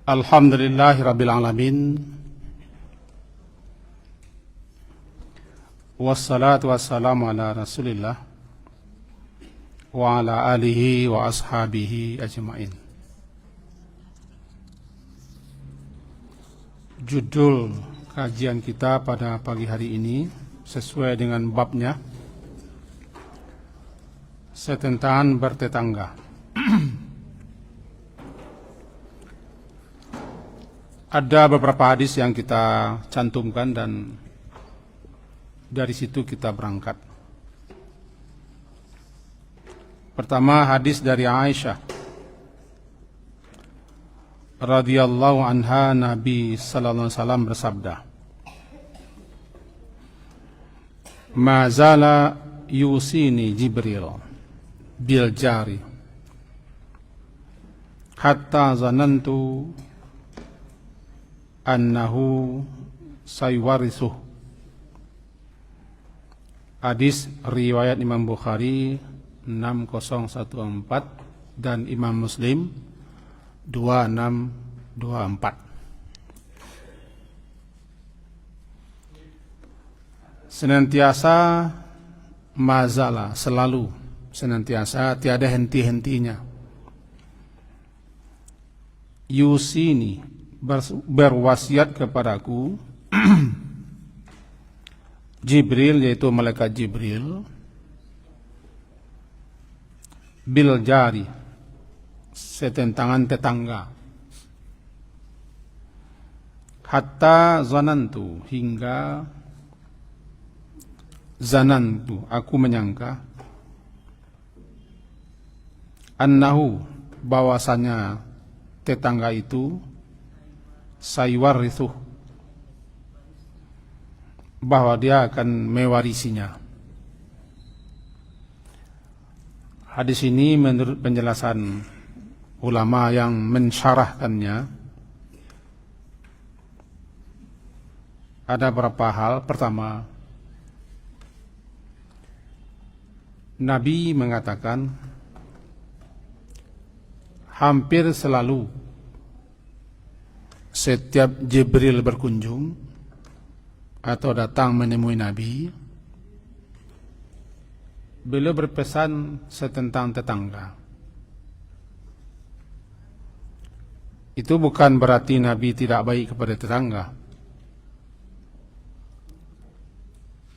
Alhamdulillahi Rabbil Alamin. Wassalatu wassalamu ala Rasulillah wa ala alihi wa ashabihi ajma'in. Judul kajian kita pada pagi hari ini sesuai dengan babnya, setentaan bertetangga. Ada beberapa hadis yang kita cantumkan dan dari situ kita berangkat. Pertama, hadis dari Aisyah radhiyallahu anha, Nabi sallallahu alaihi wasallam bersabda, "Ma zala yusini Jibril bil jari hatta zanantu annahu saywarisuh." Hadis riwayat Imam Bukhari 6014 dan Imam Muslim 2624. Senantiasa, mazala, selalu, senantiasa, tiada henti-hentinya, yusini, berwasiat kepadaku Jibril, yaitu malaikat Jibril, bil jari, setentangan tetangga, hatta zanantu, hingga zanantu, aku menyangka, annahu, bahwasanya tetangga itu saywarisuh, bahwa dia akan mewarisinya. Hadis ini menurut penjelasan ulama yang mensyarahkannya ada beberapa hal. Pertama, Nabi mengatakan hampir selalu setiap Jibril berkunjung atau datang menemui Nabi, beliau berpesan setentang tetangga. Itu bukan berarti Nabi tidak baik kepada tetangga,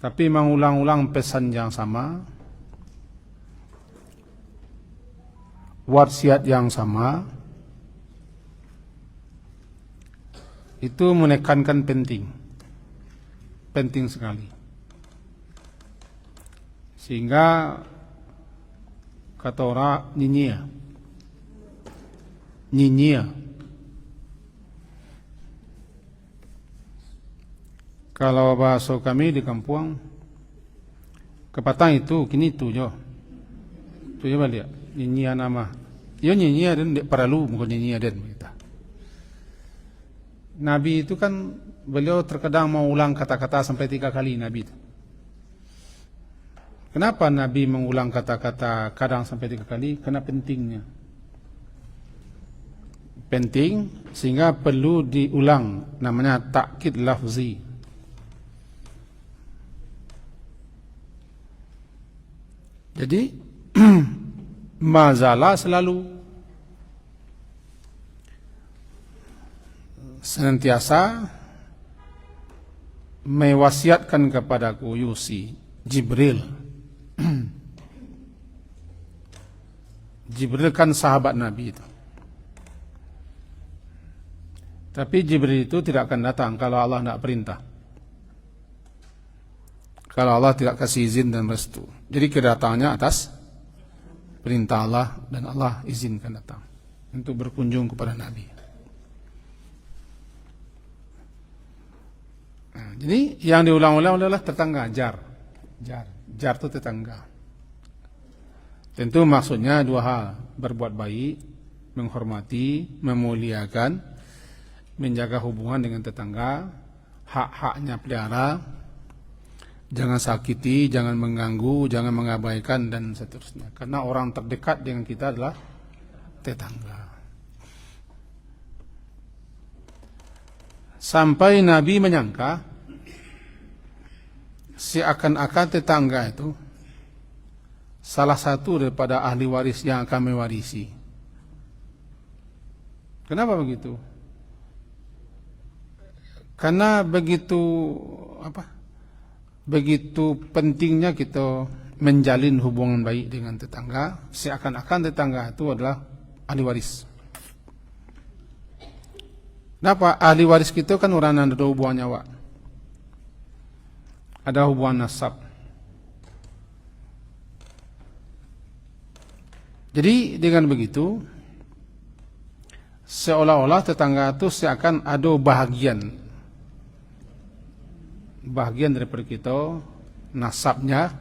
tapi mengulang-ulang pesan yang sama, wasiat yang sama, itu menekankan penting sekali. Sehingga kata orang nyinyia. Kalau bahasa kami di kampung, kepatang itu kini itu jo. Tu coba lihat nyinyia nama. Yo nyinyia dan perlu bukan nyinyia dan kita. Nabi itu kan beliau terkadang mau ulang kata-kata sampai 3 kali Nabi itu. Kenapa Nabi mengulang kata-kata kadang sampai 3 kali? Karena pentingnya. Penting sehingga perlu diulang, namanya takkid lafzi. Jadi mazala selalu, senantiasa mewasiatkan kepadaku, yusi Jibril. Jibril kan sahabat Nabi itu. Tapi Jibril itu tidak akan datang kalau Allah tidak perintah, kalau Allah tidak kasih izin dan restu. Jadi kedatangannya atas perintah Allah dan Allah izinkan datang untuk berkunjung kepada Nabi. Nah, jadi yang diulang-ulang adalah tetangga, jar itu tetangga. Tentu maksudnya 2 hal, berbuat baik, menghormati, memuliakan, menjaga hubungan dengan tetangga, hak-haknya pelihara, jangan sakiti, jangan mengganggu, jangan mengabaikan dan seterusnya. Karena orang terdekat dengan kita adalah tetangga. Sampai Nabi menyangka seakan-akan tetangga itu salah satu daripada ahli waris yang akan mewarisi. Kenapa begitu? Karena begitu pentingnya kita menjalin hubungan baik dengan tetangga, seakan-akan tetangga itu adalah ahli waris. Kenapa? Ahli waris kita kan orang yang ada hubungan nyawa, ada hubungan nasab. Jadi dengan begitu, seolah-olah tetangga itu seakan ada bahagian daripada kita, nasabnya,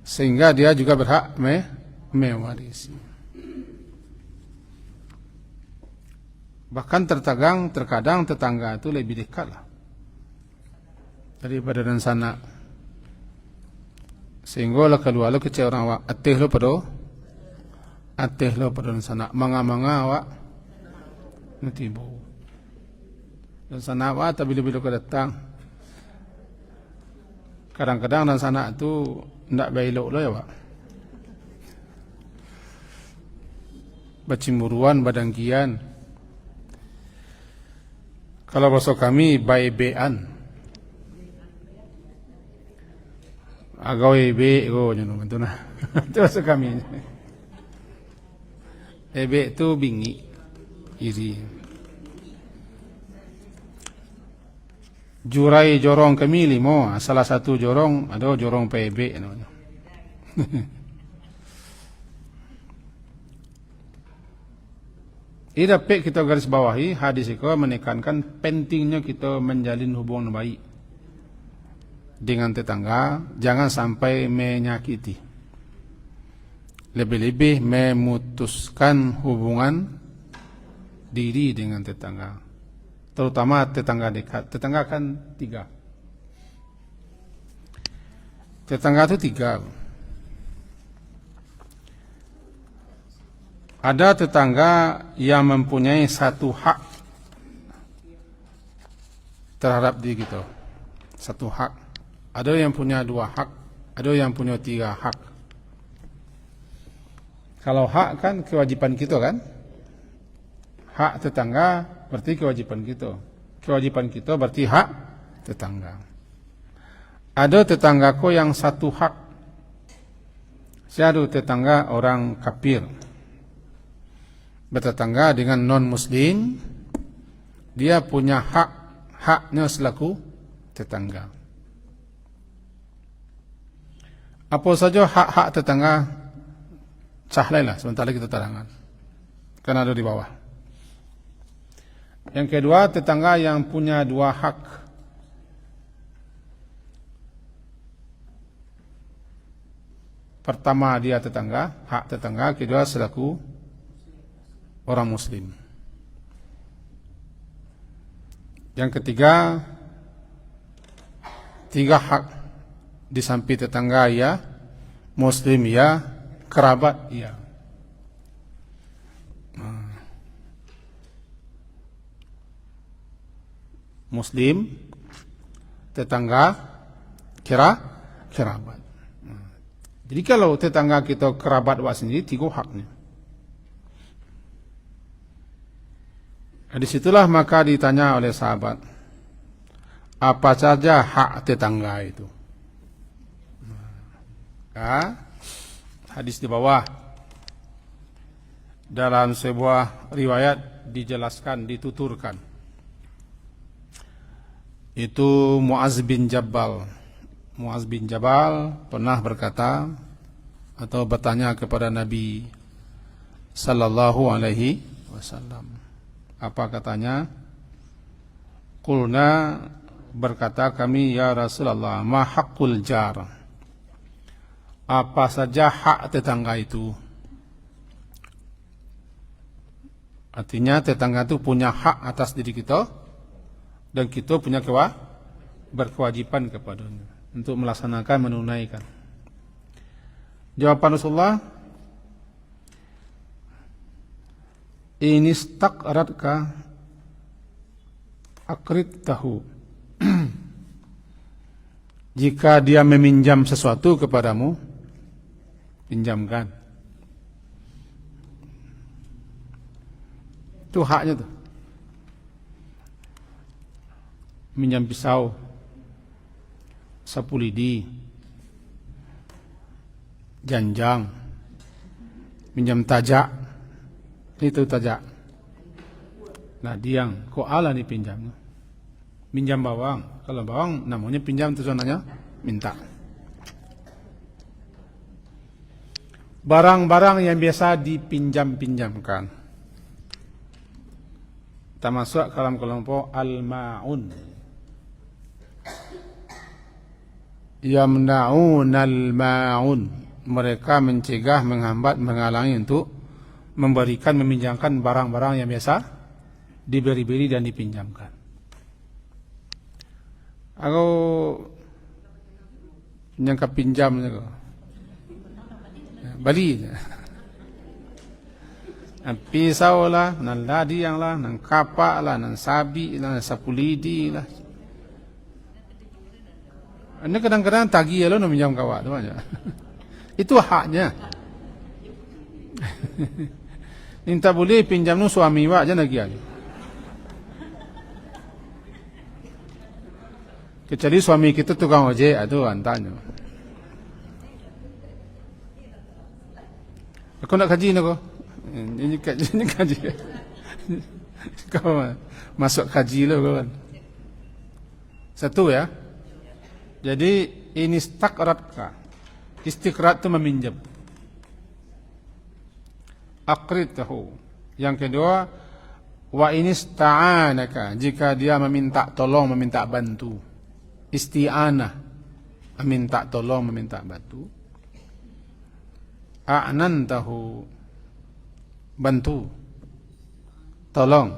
sehingga dia juga berhak mewarisi. Bahkan terkadang tetangga itu lebih dekat lah daripada dan sana. Sehingga lah keluar lo kecil orang awak ateh lo pada dan sana manga awak nutibu dan sana awak tapi bila ke datang kadang-kadang dan sana tu ndak bailok lo ya pak, bacimburuan badangkian. Kalau bahasa kami bae-bean. Agawe be go nyono itu nah. Itu bahasa kami. Ebe itu bingi iri. Jurai jorong kami limo, salah satu jorong ada jorong PB namanya. Ini dapat kita garis bawahi, hadis itu menekankan pentingnya kita menjalin hubungan baik dengan tetangga, jangan sampai menyakiti. Lebih-lebih memutuskan hubungan diri dengan tetangga, terutama tetangga dekat. Tetangga kan tiga. Tetangga itu tiga. Ada tetangga yang mempunyai satu hak terhadap diri kita. Satu hak. Ada yang punya dua hak. Ada yang punya tiga hak. Kalau hak kan kewajiban kita kan. Hak tetangga berarti kewajiban kita. Kewajiban kita berarti hak tetangga. Ada tetanggaku yang satu hak. Saya ada tetangga orang kafir, bertetangga dengan non-muslim, dia punya haknya selaku tetangga. Apa saja hak-hak tetangga sahlailah sebentar lagi kita terangkan, karena ada di bawah. Yang kedua, tetangga yang punya dua hak. Pertama dia tetangga, hak tetangga. Kedua selaku orang muslim. Yang ketiga, tiga hak di samping tetangga ya, muslim ya, kerabat ya. Muslim, tetangga, kerabat. Jadi kalau tetangga kita kerabat awak sendiri, tiga haknya. Disitulah maka ditanya oleh sahabat, apa saja hak tetangga itu? Hadis di bawah dalam sebuah riwayat dijelaskan, dituturkan. Itu Muaz bin Jabal. Muaz bin Jabal pernah berkata atau bertanya kepada Nabi sallallahu alaihi wasallam. Apa katanya? Qulna, berkata kami, ya Rasulullah, ma haqqul jar? Apa saja hak tetangga itu? Artinya tetangga itu punya hak atas diri kita dan kita punya berkewajiban kepadanya untuk melaksanakan, menunaikan. Jawaban Rasulullah, ini istaqratka Aqrid tahu. Jika dia meminjam sesuatu kepadamu, pinjamkan. Itu haknya tuh. Minjam pisau, sapu lidi, janjang, minjam tajak, itu tajak. Nah diang, kok ala nih pinjamnya? Pinjam bawang, kalau bawang namanya pinjam itu sonanya minta. Barang-barang yang biasa dipinjam-pinjamkan, termasuk dalam kelompok al-ma'un. Yamna'un al-ma'un, mereka mencegah, menghambat, menghalangi untuk memberikan, meminjamkan barang-barang yang biasa diberi-beri dan dipinjamkan. Aku yang kepinjam juga, bali, pisau lah, nan ladiang lah, nan kapak lah, nan sabi lah, nan sapu lidi lah. Ini kadang-kadang tagih lo nak pinjam kawat tu aja. Itu haknya. Minta boleh pinjam nu suami wak je nak giat. Kecuali suami kita tukang ojek, itu antanya. Aku nak kaji nak kau. Ini kaji. Kau masuk kaji lo kawan. Satu ya. Jadi ini istakrat. Istikrat itu meminjam. Aqrid tahu. Yang kedua, wa inista'anaka, jika dia meminta tolong, meminta bantu. Isti'anah, meminta tolong, meminta bantu. A'nantahu, bantu, tolong.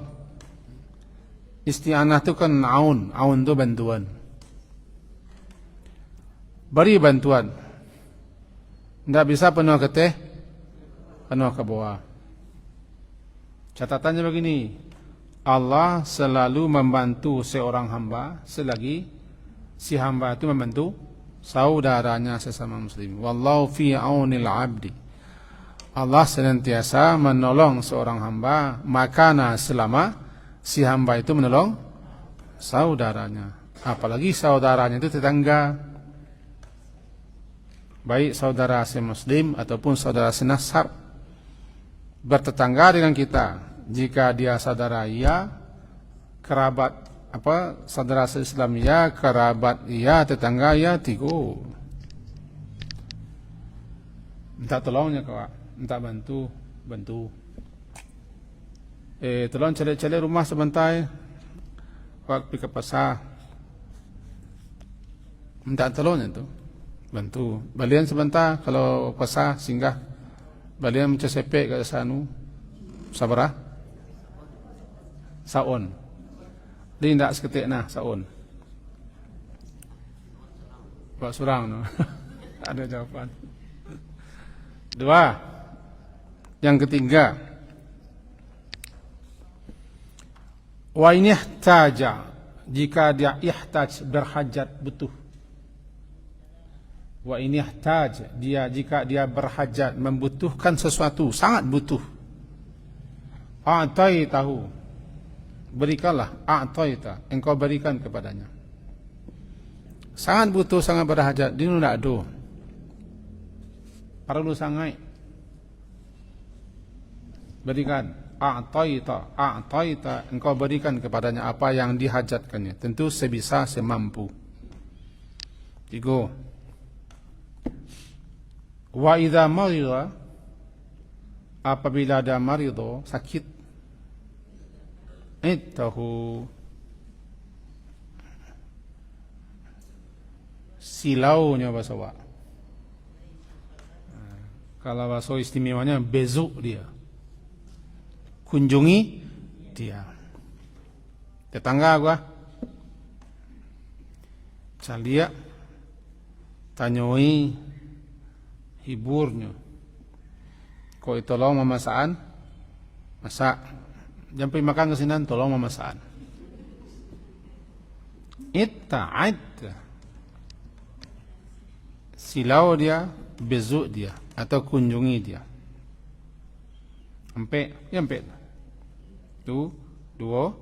Isti'anah itu kan aun itu bantuan. Beri bantuan. Tidak bisa penuh ke teh, penuh ke bawah. Catatannya begini, Allah selalu membantu seorang hamba selagi si hamba itu membantu saudaranya sesama muslim. Wallahu fi aunil abdi. Allah senantiasa menolong seorang hamba makana selama si hamba itu menolong saudaranya. Apalagi saudaranya itu tetangga. Baik saudara se-muslim ataupun saudara senasab, bertetangga dengan kita. Jika dia saudara iya, kerabat saudara se-Islam iya, kerabat iya, tetangga iya, tigo. Minta tolongnya kawan, minta bantu. Tolong cari rumah sebentar, kau pergi ke pasar. Minta tolongnya tu. Bantu. Balian sebentar kalau pasar singgah. Balian macam sepek kat sana. Sabarah? Saon. Dia tidak seketik nah saon. Buat surang no. Ada jawapan. Dua. Yang ketiga. Wa in ihtaja, jika dia ihtaj, berhajat, butuh. Wa in ihtaj, jika dia berhajat, membutuhkan sesuatu, sangat butuh. A'taitahu, berikanlah. A'taita, engkau berikan kepadanya. Sangat butuh, sangat berhajat, dia tidak ada. Perlu sangat, berikan. A'taita, engkau berikan kepadanya apa yang dihajatkannya, tentu sebisa semampu. Tiga. Wa idza marida, apabila ada marido, sakit, ittahu, silaunya bahasa wa. Kalau bahasa istimewanya bezuk dia, kunjungi dia. Tetangga gua calia tanyoi hiburnya, kau tolong mamasaan, masak. Jangan pergi makan ke sini, tolong mamasaan. Itta'id, silau dia, bezuk dia, atau kunjungi dia. Empek, ya empek. Tu, dua,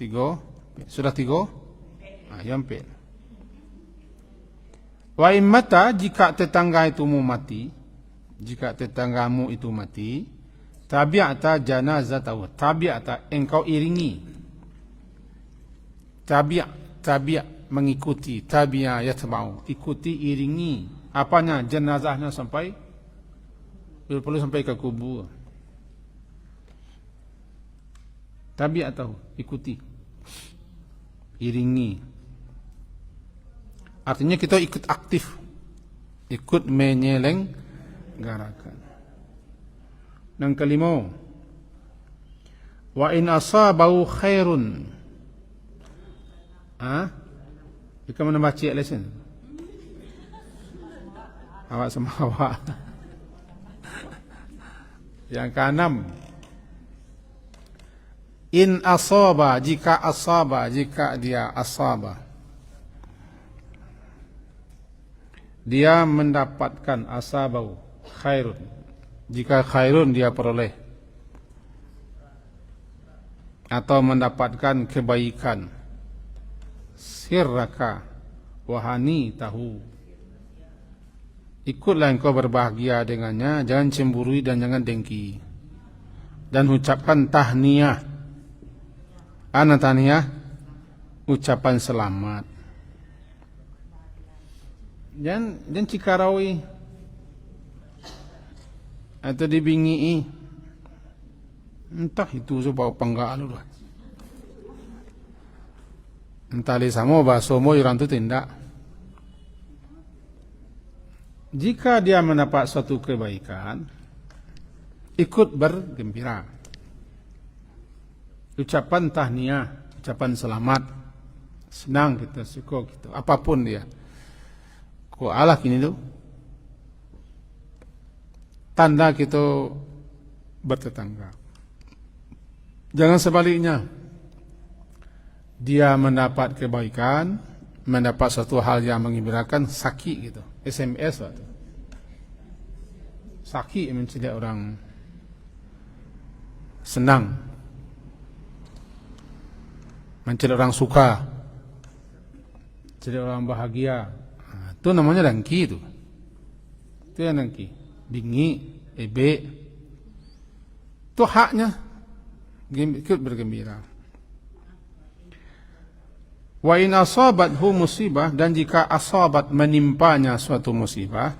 tiga, sudah tiga, ya empek. Wa immata, jika tetangga itu mu mati, jika tetanggamu itu mati, tabi'ata janazatahu, tabi'ata engkau iringi. Tabi' mengikuti, tabi'a yatba'u, ikuti, iringi. Apanya? Jenazahnya sampai, perlu sampai ke kubur. Tabi'atahu, ikuti, iringi. Artinya kita ikut aktif, ikut menyelenggarakan. Yang kelima, wa in asabahu khairun. Jika mana baca lesson? Awak sama awak. Yang keenam, in asaba, jika dia asaba, dia mendapatkan asabau khairun, jika khairun dia peroleh atau mendapatkan kebaikan, sirraka wahani tahu, ikutlah engkau berbahagia dengannya, jangan cemburui dan jangan dengki, dan ucapkan tahniyah. Ana tahniyah, ucapan selamat. Jangan cikarawi atau dibingii, entah itu sebab pangga lu lah. Entah li samo bahasa mo orang tu tindak. Jika dia mendapat suatu kebaikan, ikut bergembira. Ucapan tahniyah, ucapan selamat, senang kita, syukur kita, apapun dia. Ko Allah kini tu tanda kita bertetangga. Jangan sebaliknya, dia mendapat kebaikan, mendapat satu hal yang menggembirakan, sakit gitu, SMS waktu. Sakit mencari orang senang, mencari orang suka, mencari orang bahagia. Itu namanya dengki itu. Itu yang dengki. Bingi, ebe. Itu haknya. Ikut bergembira. Wa in asabathu musibah, dan jika asabat menimpanya suatu musibah,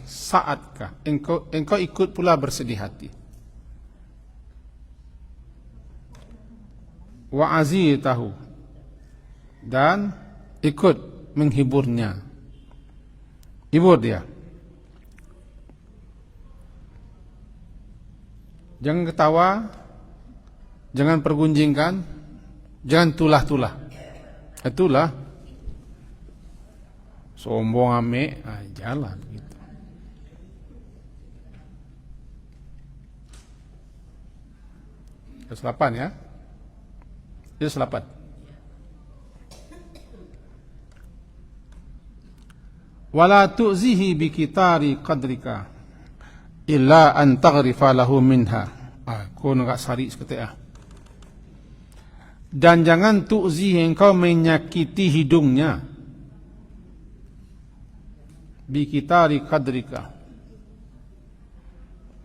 saatkah engkau ikut pula bersedih hati. Wa azitahu, dan ikut menghiburnya. Hibur dia. Jangan ketawa, jangan pergunjingkan, jangan tulah-tulah. Itulah sombong ame, jalan gitu. Ke-8 ya. Itu 8. Wala tu'zihi bikitari qadrika illa an taghrifa lahu minha. Aku nak sari seketika. Dan jangan tu'zihi, engkau menyakiti hidungnya. Bikitari qadrika,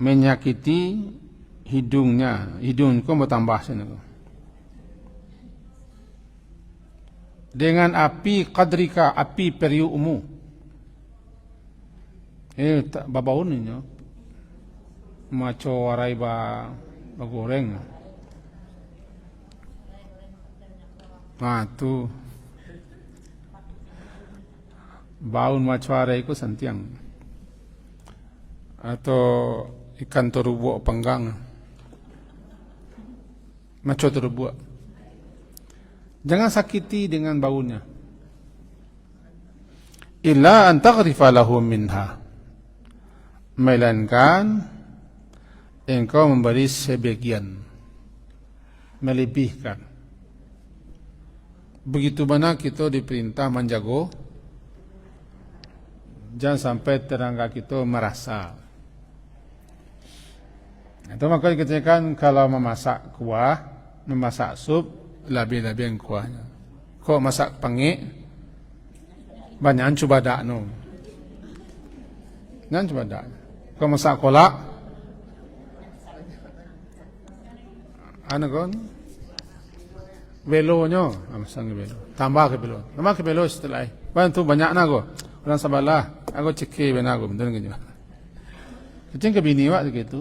menyakiti hidungnya. Hidung kau bertambah sini. Dengan api qadrika, api periukmu. Tak babaun ni nyo. Maco warai ba goreng. Tu baun maco warai ko santiang. Atau ikan terubuak panggang. Maco terubuak. Jangan sakiti dengan baunya. Illa an taghrifa lahu minha, melainkan engkau memberi sebagian, melebihkan. begitu mana kita diperintah menjago, jangan sampai tetangga kita merasa. Itu maka dikatakan kalau memasak kuah, memasak sup, lebih-lebih kuahnya. Kok masak pengik, banyak coba dak no. Jangan coba dak. Kok masak kolak, kon belonya, masang belo. Tambah ke belo setelah. Bantu banyak na ko. Orang sabalah, aku cekik benar aku, betul ke juga. Kecing ke bini awak begitu.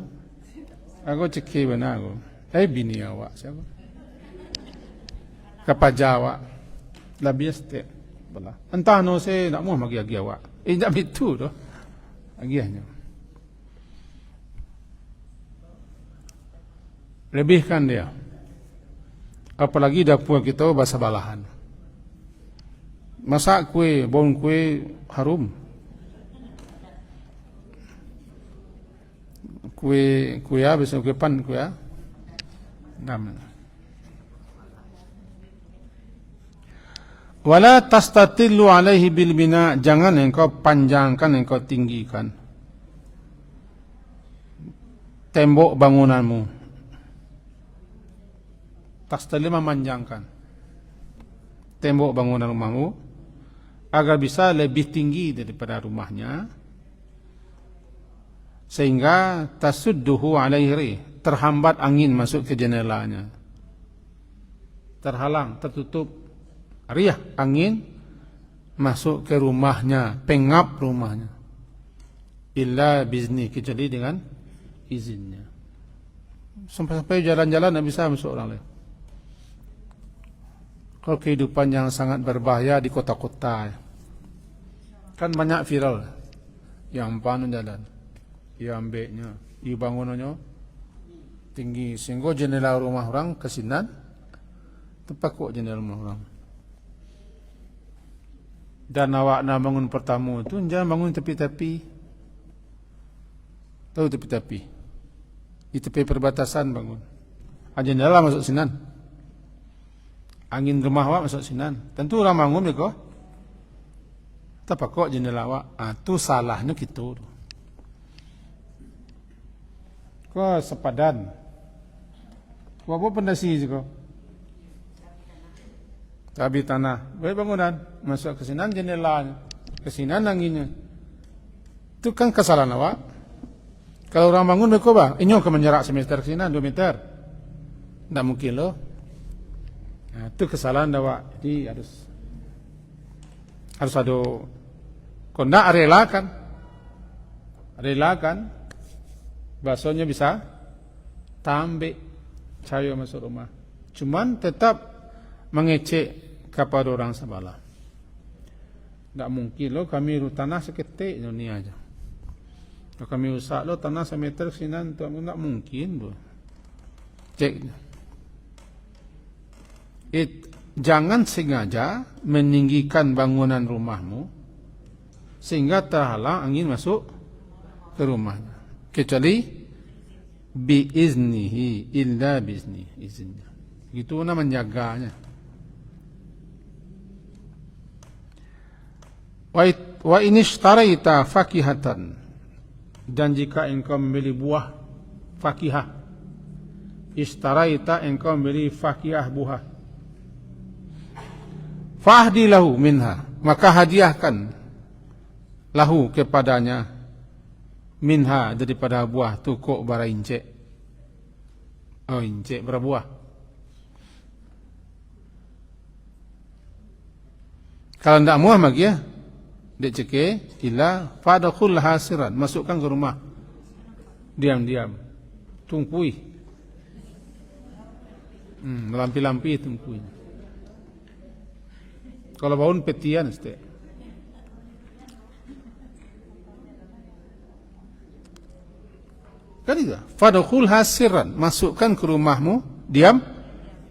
Aku cekik benar aku. Bini awak siapa? Kapaja awak. Lebih estek. Belah. Entah no saya nak mau magi awak. Tak betul tu. Agiannya. Lebihkan dia. Apalagi dapur kita bahasa balahan. Masak kue, bau kue harum. Kue besok kue pan kue. Wala tastatillu alaihi bil bina, jangan engkau panjangkan, engkau tinggikan tembok bangunanmu. Tastatillu memanjangkan tembok bangunan rumahmu agar bisa lebih tinggi daripada rumahnya, sehingga tasudduhu alaihi, terhambat angin masuk ke jendelanya, terhalang, tertutup riah angin masuk ke rumahnya, pengap rumahnya, illa bizni, kecuali dengan izinnya. Sampai jalan-jalan tidak bisa masuk orang lain. Kalau kehidupan yang sangat berbahaya di kota-kota, kan banyak viral yang panu jalan, yang ambeknya, yang bangunannya tinggi, sehingga jendela rumah orang kesinan, tempat kok jendela rumah orang. Dan awak nak bangun pertama tu jangan bangun tepi-tepi. Tahu tepi-tepi? Di tepi perbatasan bangun. Jendela masuk sinan. Angin rumah awak masuk sinan. Tentu orang bangun mereka. Tapi kok jendela awak? Tu salahnya kita. Kau sepadan. Kau apa pendasi juga? Tabi tanah. Baik bangunan. Masuk ke sinan jendelanya. Ke sinan anginnya. Itu kan kesalahan awak. Kalau orang bangun mereka bah, inyo ke menyerak semeter ke sinan, 2 meter. Tak mungkin loh. Itu kesalahan awak. Jadi harus ada. Kau nak relakan, bahasanya bisa tambik cahaya masuk rumah. Cuman tetap mengecek kepada orang sebelah. Tak mungkin loh kami tanah seketik ni aja. Kalau kami usak loh tanah semeter sinan, tak mungkin loh. Cek. Jangan sengaja meninggikan bangunan rumahmu sehingga terhalang angin masuk ke rumahnya, kecuali biiznihi, illa biizni, izinnya. Itu namanya menjaganya. Wa inishtaraita fakihatan, dan jika engkau membeli buah fakihah, ishtaraita, engkau membeli fakihah buah, fahdi lahu minha, maka hadiahkan lahu kepadanya minha, daripada buah tu kok bara incek. Oh, incek berbuah. Kalau tidak muah lagi ya, dia cekik, illa fadakhul hasiran, masukkan ke rumah diam-diam, tungkui, melampi-lampi tungkui. Kalau bangun petian este. Kan itu. Fadakhul hasiran, masukkan ke rumahmu diam,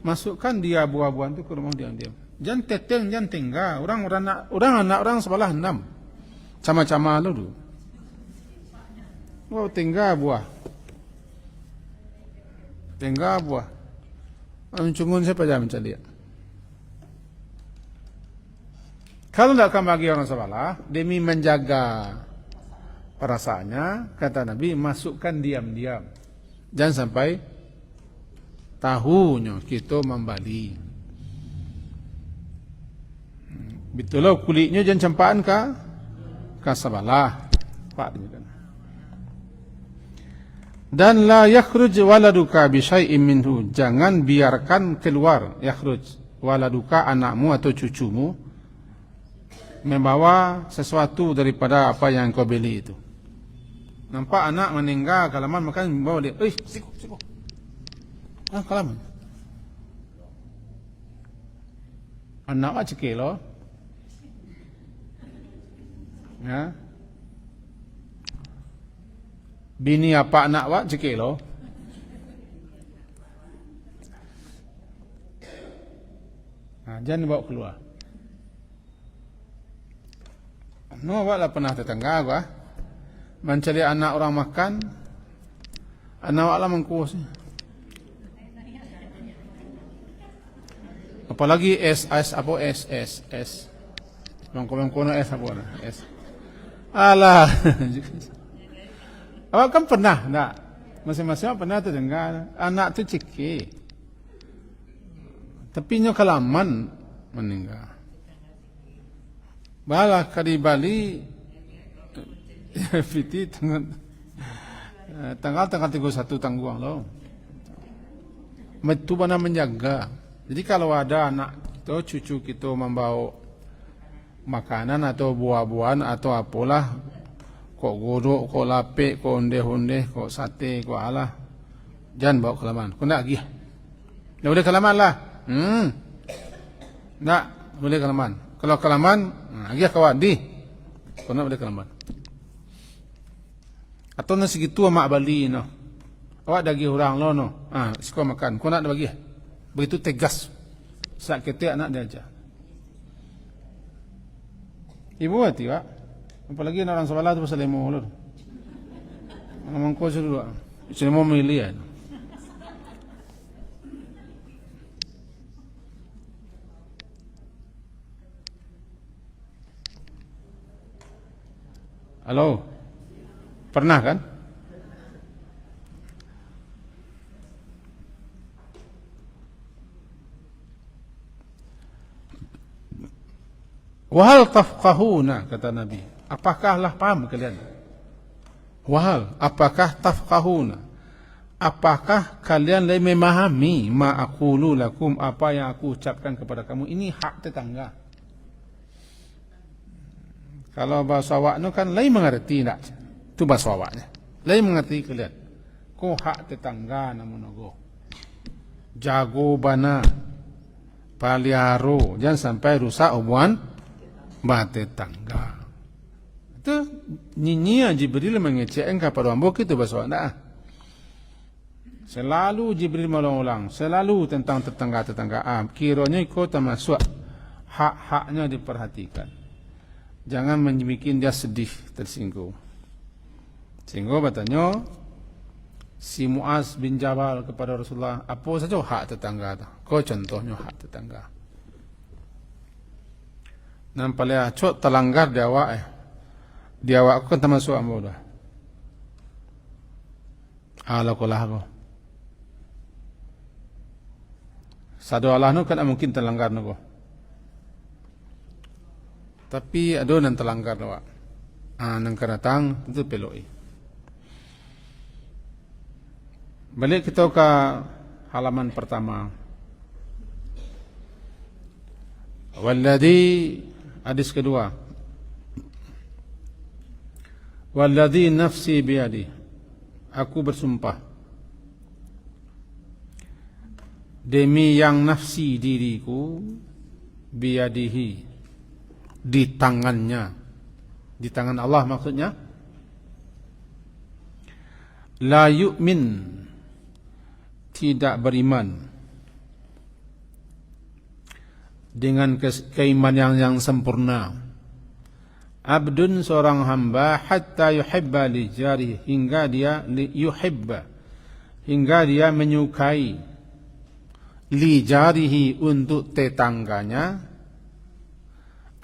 masukkan dia buah-buahan itu ke rumah diam-diam. Jangan teteng, jangan tinggal. Orang anak orang sebelah 6. Sama-sama lu. Wow, tinggal buah. Tinggal buah. Cungun siapa jangan mencari. Kalau tidak akan bagi orang sebelah, demi menjaga perasaannya, kata Nabi, masukkan diam-diam. Jangan sampai tahunya kita membali. Betul lah kulitnya jangan campaan ke sebelah. Pak dia kan. Dan la yakhruj waladuka bi syai'in minhu, jangan biarkan keluar yakhruj waladuka, anakmu atau cucumu, membawa sesuatu daripada apa yang kau beli itu. Nampak anak meninggal kalaman, makan bawa dia, siku. Kalaman. Anak awak cekik lo. Ya. Bini apa anak awak cekik lo. Jangan dibawa keluar. No, awak lah pernah tetangga aku mencari anak orang makan, anak awak lah mengkuas. Apalagi S mengkono S apa lah S. Alah. Awak kan pernah tak? Masing-masing pernah terdengar anak tu cekik, tapi nyo kalaman meninggal. Balah kali Bali fiti tanggal 31 tangguang lo. Itu benar menjaga. Jadi kalau ada anak atau cucu kita membawa makanan atau buah-buahan atau apalah, kok godok, kok lapik, kok ondeh-ondeh, kok sate, kok alah, jangan bawa kelaman. Kau nak pergi? Dah boleh kelaman lah. Tak boleh kelaman. Kalau kelaman, pergi kawan di. Kau nak boleh kelaman. Atau nasi gitu mak Bali no. Awak daging orang lo no. Suka makan. Kau nak bagi? Begitu tegas. Saat kita anak dia aja. Ibu hati pak. Apalagi orang sebelah tu pasal lemo lo. Ngomong kau dulu. Lemo milian. Halo. Pernah kan? Wahal tafqahuna, kata Nabi. Apakahlah paham kalian? Wahal, apakah tafqahuna? Apakah kalian lebih memahami ma aqulu lakum, apa yang aku ucapkan kepada kamu? Ini hak tetangga. Kalau bahasa awak tu kan lain mengerti tak? Itu bahasa awaknya. Lain mengerti kalian. Ko hak tetangga namun go. Jago bana, paliaro, jangan sampai rusak hubungan tetangga. Itu nyinyia Jibril mengecek kepada ambo kita bahasa awak. Selalu Jibril mengulang, selalu tentang tetangga-tetangga. Kiranya ikut termasuk hak-haknya diperhatikan. Jangan membuat dia sedih, tersinggung. Sehingga bertanya si Muaz bin Jabal kepada Rasulullah, apa saja hak tetangga tu? Kau contohnya hak tetangga. Nampaknya cok terlanggar di awak Di awak aku kan termasuk ambo dah. Alakulah aku. Sadu Allah nu kan mungkin terlanggar nu. Tapi ada yang terlanggar awak. Nang keratang itu peloi. Balik kita ke halaman pertama. Walladhi, hadis kedua. Walladhi nafsi biyadi. Aku bersumpah demi yang nafsi diriku biyadihi, di tangannya, di tangan Allah maksudnya. La yu'min, tidak beriman dengan keimanan yang sempurna. Abdun, seorang hamba, hatta yuhibba li jarihi, hingga dia yuhibba, hingga dia menyukai li jarihi, untuk tetangganya,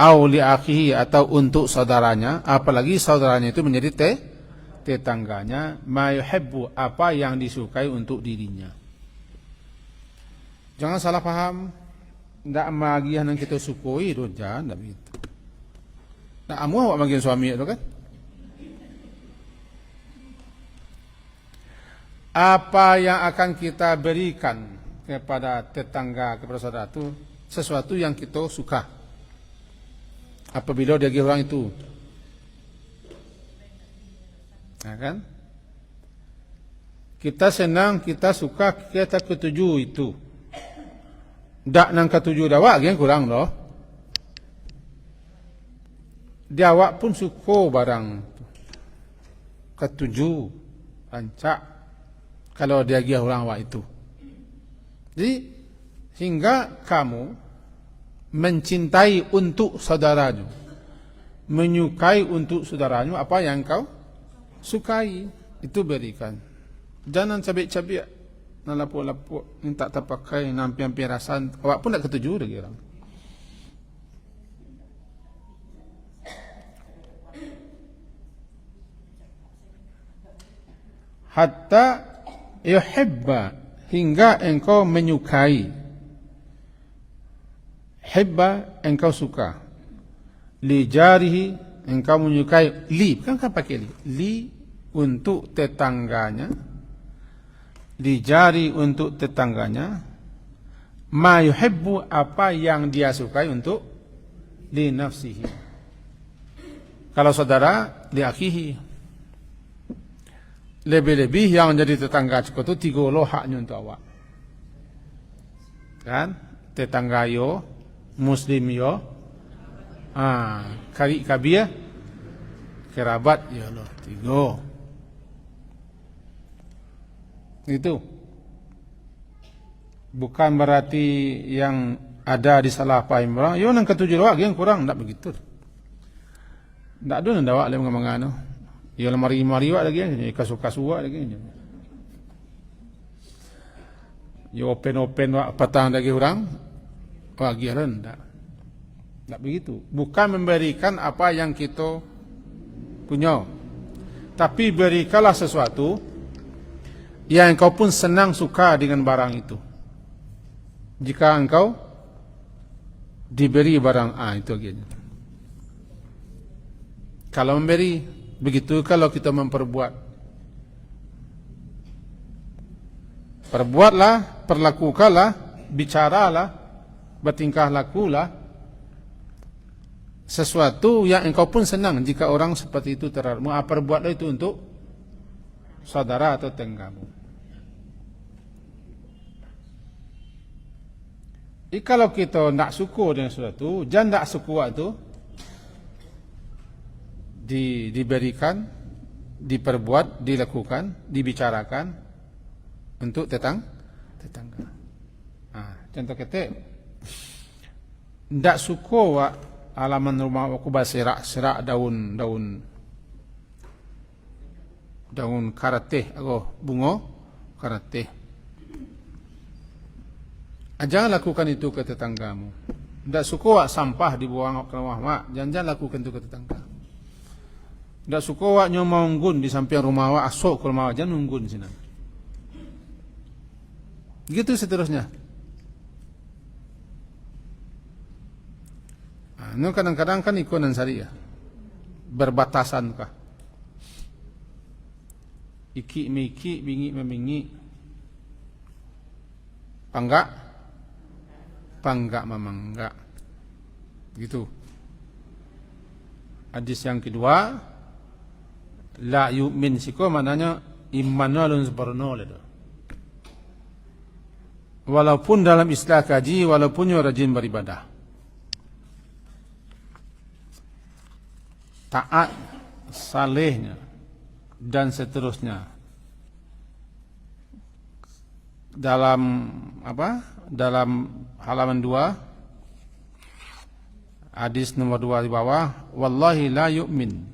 au li akhihi, atau untuk saudaranya, apalagi saudaranya itu menjadi tetangganya, ma yuhibbu, apa yang disukai untuk dirinya. Jangan salah paham, ndak magian yang kita sukui itu jangan, ndak begitu. Nak amu awak magian suami itu kan? Apa yang akan kita berikan kepada tetangga, kepada saudara itu sesuatu yang kita suka. Apabila dia orang itu, nah kan? Kita senang, kita suka, kita ketuju itu. Dak nang ketuju dawak yang kurang loh. Dia awak pun suka barang ketuju, rancak kalau dia orang awak itu. Jadi hingga kamu mencintai untuk saudaranya, menyukai untuk saudaranya apa yang kau sukai, itu berikan. Jangan cabik-cabik, nak lapuk-lapuk, minta terpakai, nampi-nampi rasan, awak pun tak ketuju lagi orang. Hatta yuhibba, hingga engkau menyukai. Hibba, engkau suka. Li jarihi, engkau menyukai. Li, bukan pakai li. Li untuk tetangganya. Li jari untuk tetangganya. Ma yuhibbu, apa yang dia sukai untuk li nafsihi. Kalau saudara, li akhihi. Lebih-lebih yang jadi tetangga cukup itu 3 loh haknya untuk awak. Kan? Tetangga yo, muslim yo, kari kabia, kerabat yo loh 3. Itu. Bukan berarti yang ada di salah paham orang, yo nang ketujuh loh yang kurang, tak begitu. Tak ada nang dawak le mengano. Ya lemari-mari wak lagi, kasu-kasu wak lagi. Ya open-open wak petang lagi orang, wak giran tak. Tak begitu. Bukan memberikan apa yang kita punya, tapi berikanlah sesuatu yang engkau pun senang suka dengan barang itu. Jika engkau diberi barang itu lagi. Kalau memberi, begitu kalau kita memperbuat. Perbuatlah, perlakukanlah, bicaralah, bertingkah lakulah sesuatu yang engkau pun senang jika orang seperti itu terhadapmu. Perbuatlah itu untuk saudara atau tetanggamu. Kalau kita nak suka dengan sesuatu, jangan tak suka itu diberikan, diperbuat, dilakukan, dibicarakan untuk tetangga. Contoh kita, ndak suka wak halaman rumah aku berserak-serak daun karateh, bunga karateh. Jangan lakukan itu ke tetanggamu. Ndak suka wak sampah dibuang ke rumah mak, jangan lakukan itu ke tetangga. Tak suka awak nyomong unggun di samping rumah awak, asok ke rumah awak, jangan unggun sini. Gitu seterusnya. Ini kadang-kadang kan ikonan syariah. Berbatasan kah? Iki miki, bingi memingi. Panggak memangga. Gitu. Hadis yang kedua, la yu'min siko maknanya imannya belum sempurna itu. Walaupun dalam istilah kaji, walaupun rajin beribadah, taat, salehnya dan seterusnya. Dalam Dalam halaman 2, hadis nomor 2 di bawah, wallahi la yu'min.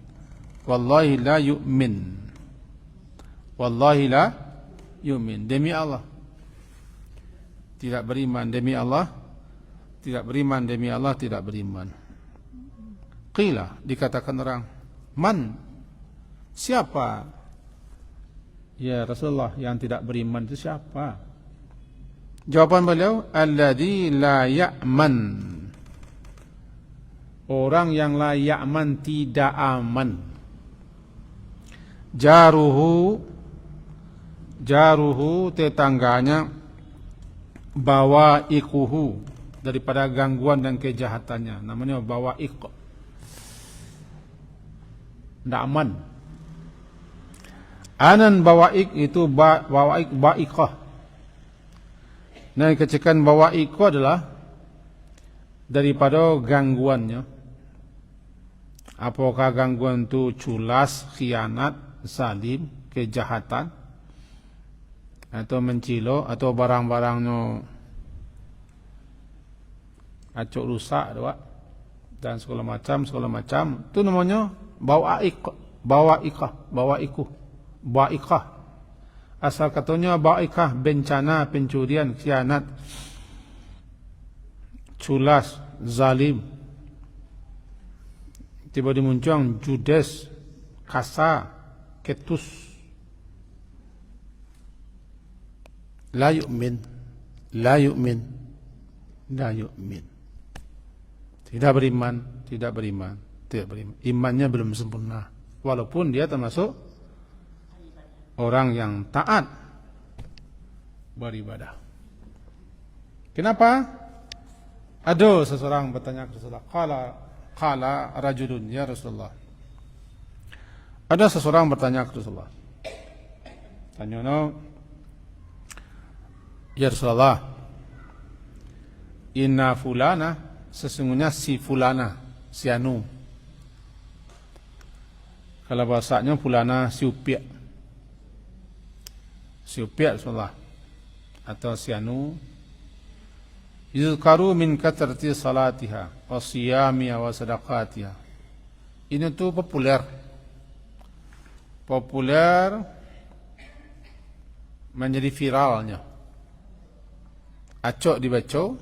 Wallahi la yu'min. Wallahi la yu'min. Demi Allah tidak beriman, demi Allah tidak beriman, demi Allah tidak beriman. Qila, dikatakan orang, man, siapa? Ya Rasulullah, yang tidak beriman itu siapa? Jawaban beliau, alladzi la ya'man. Orang yang la ya'man, tidak aman. Jaruhu tetangganya, bawaikuhu, daripada gangguan dan kejahatannya. Namanya bawaik. Tidak aman. Anan bawaik itu bawaik baikah. Nah, kecekan bawaik adalah daripada gangguannya. Apakah gangguan itu culas, khianat, zalim, kejahatan, atau mencilo, atau barang-barangnya acuk rusak, dan segala macam. Itu namanya baikah. Asal katanya baikah, bencana, pencurian, khianat, culas, zalim. Tiba dimuncung judes, kasar, ketus. La yu'min. Tidak beriman. Imannya belum sempurna. Walaupun dia termasuk orang yang taat beribadah. Kenapa? Ada seseorang bertanya ke Rasulullah. Qala rajulun ya Rasulullah. Ada seseorang bertanya ke Rasulullah. Tanya, ya Rasulullah, inna fulana, sesungguhnya si fulana, si anu. Kalau bahasanya fulana si upiak Rasulullah, atau si anu, yuzkaru min katrati salatiha wa siyamiha wa sadaqatiha. Ini tuh populer menjadi viralnya. Acok dibaca,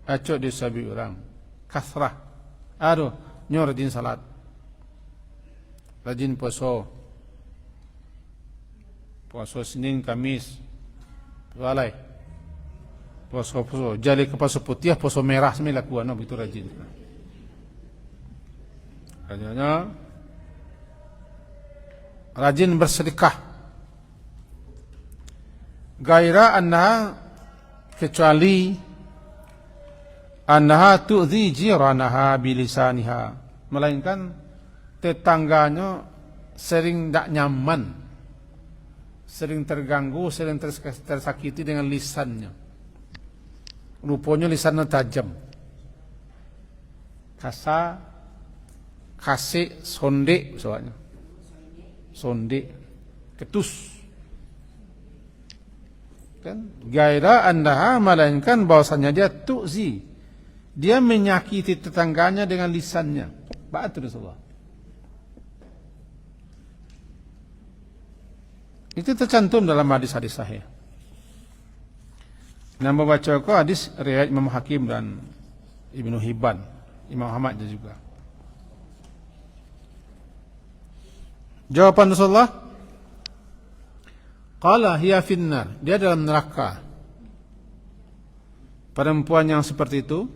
acok disabi orang. Kasrah. Aduh, nyor rajin salat, rajin puasa Senin, Kamis, walai. Puasa jali ke puasa putih, puasa merah semua lakukan, begitu rajin. Rajinnya rajin bersedekah. Gaira annaha, kecuali annaha tu'zi jiranaha bilisaniha, melainkan tetangganya sering tak nyaman, sering terganggu, sering tersakiti dengan lisannya. Rupanya lisannya tajam, kasar, kasih, sonde, soalnya sonde, ketus. Kan? Gaira andaha, melainkan bahwasanya dia tu'zi, dia menyakiti tetangganya dengan lisannya. Ba'atu Rasulullah. Itu tercantum dalam hadis-hadis sahih. Nah, membaca hadis riwayat Imam Hakim dan Ibnu Hibban, Imam Ahmad juga. Jawaban Rasulullah, qala hiya finnar, dia dalam neraka. Perempuan yang seperti itu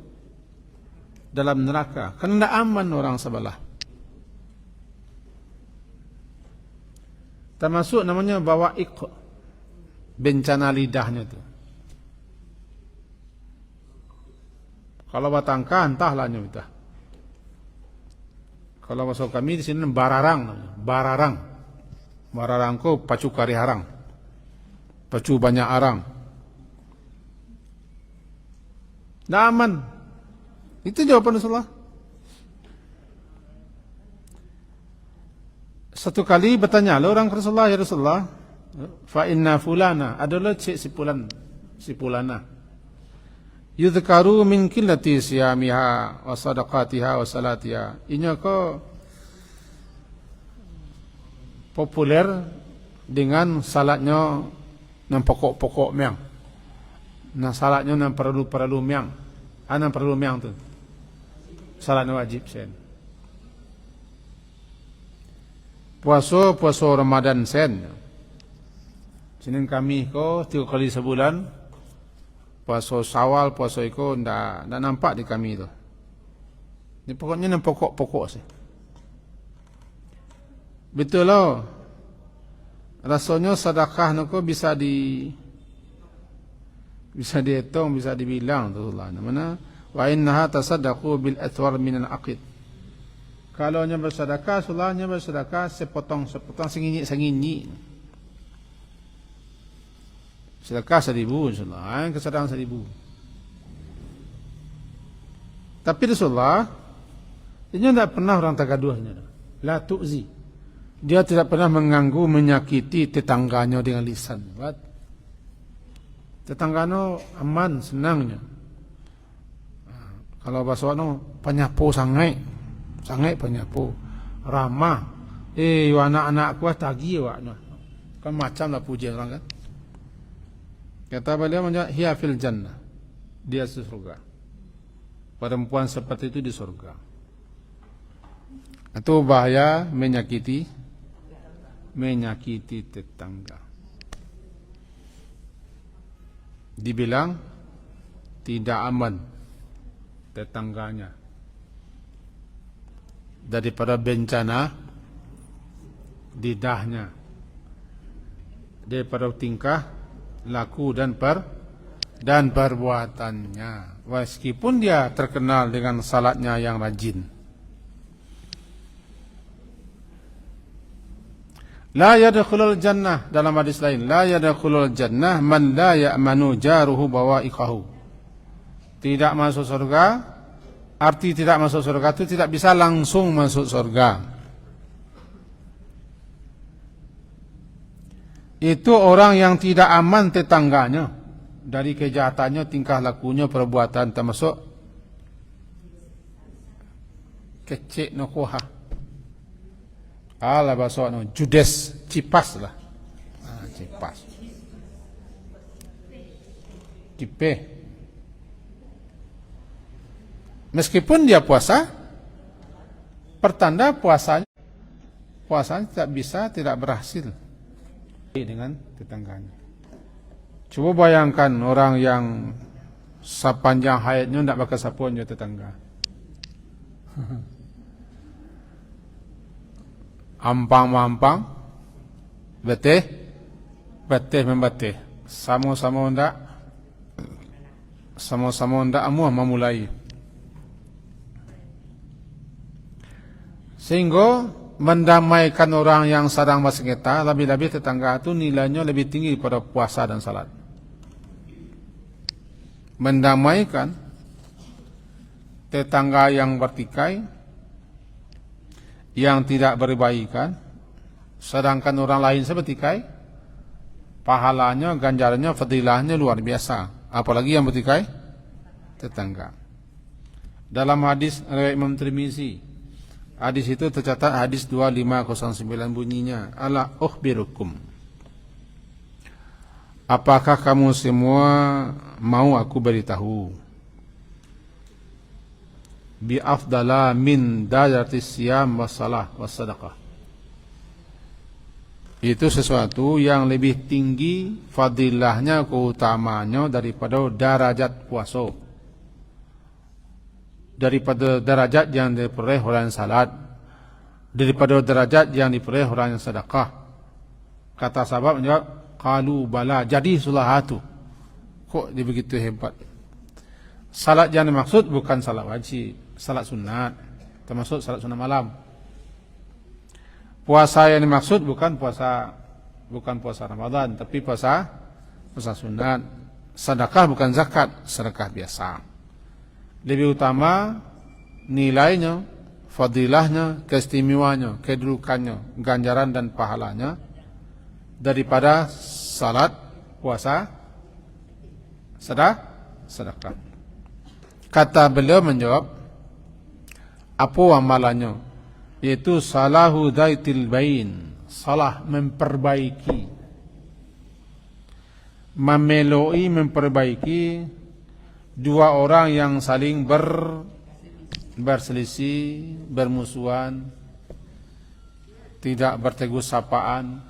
dalam neraka, karena tidak aman orang sebelah. Termasuk namanya bawaik, bencana lidahnya itu. Kalau batangka entahlah nyuta. Kalau masuk kami di sini bararang, bararang ko pacu kari harang, pacu banyak arang. Tidak aman. Itu jawaban Rasulullah. Satu kali bertanya orang ke Rasulullah, ya Rasulullah, fa inna fulana, adalah cik si fulana. Yudhkaru min qillati siyamiha wa sadaqatiha wa salatiha. Ini ko populer dengan salatnya yang pokok-pokok miang. Nah, salatnya yang perlu miang. Ana perlu miang tu. Salatnya wajib sen. puasa Ramadan sen. Senin Kamis ko 3 kali sebulan. Puasa Syawal, puasa iko ndak nampak di kami tu. Ini pokoknya yang pokok-pokok sih. Betul lah. Rasanya sedekah nako bisa dihitung, bisa dibilang tu lah. Mana wa innaha tasaddaqu bil athwar min al aqid. Kalau nya bersedekah, sulahnya bersedekah sepotong senginyi. Sedekah 1,000 insyaallah, kesedang 1,000. Tapi Rasulullah dia tidak pernah orang tagaduhnya. La tu'zi. Dia tidak pernah mengganggu, menyakiti tetangganya dengan lisan. Tetangganya aman, senangnya. Kalau bahasa no penyapu sangai penyapu, ramah. Anak-anakku tagi wakna. Kan macam lah puji orang kan. Kata beliau menjawab, hiya fil jannah. Dia di surga. Perempuan seperti itu di surga. Itu bahaya menyakiti tetangga. Dibilang tidak aman tetangganya daripada bencana lidahnya, daripada tingkah laku dan perbuatannya. Meskipun dia terkenal dengan salatnya yang rajin. La yadkhulul jannah, dalam hadis lain, la yadkhulul jannah man la ya'manu jaruhu bawa'iqahu. Tidak masuk surga, arti tidak masuk surga itu tidak bisa langsung masuk surga. Itu orang yang tidak aman tetangganya dari kejahatannya, tingkah lakunya, perbuatan, termasuk kecik nokoha. Ala bahasa no judes, cipas lah. Cipas. Cipe. Meskipun dia puasa, pertanda puasanya tidak berhasil dengan tetangganya. Coba bayangkan orang yang sepanjang hayatnya tidak bakal sapuan je tetangga. Ampang-mampang, betih membatih. Sama-sama ndak amuah memulai. Sehingga mendamaikan orang yang sedang bersengketa, lebih-lebih tetangga itu nilainya lebih tinggi daripada puasa dan salat. Mendamaikan tetangga yang bertikai, yang tidak berbaikan, sedangkan orang lain sebertikai, pahalanya, ganjarannya, fadilahnya luar biasa. Apalagi yang bertikai tetangga. Dalam hadis riwayat Imam Tirmizi, hadis itu tercatat hadis 2509 bunyinya, ala ukhbirukum, apakah kamu semua mau aku beritahu bi afdala min daratis siyam wassalah wassadaqah. Itu sesuatu yang lebih tinggi fadilahnya, keutamanya daripada darajat puasa, daripada derajat yang diperoleh orang yang salat, daripada derajat yang diperoleh orang yang sedekah. Kata sahabat menjawab, qalu bala, jadi sulahatu. Kok dia begitu hebat? Salat yang dimaksud bukan salat wajib, salat sunat, termasuk salat sunat malam. Puasa yang dimaksud bukan puasa Ramadan, tapi puasa sunat. Sedekah bukan zakat, sedekah biasa. Lebih utama nilainya, fadilahnya, keistimewanya, kedudukannya, ganjaran dan pahalanya daripada salat, puasa, sedekah. Kata beliau menjawab, apa amalannya? Yaitu salahu daitil bain, salah memperbaiki, memeloi, memperbaiki dua orang yang saling berselisih, bermusuhan, tidak bertegur sapaan.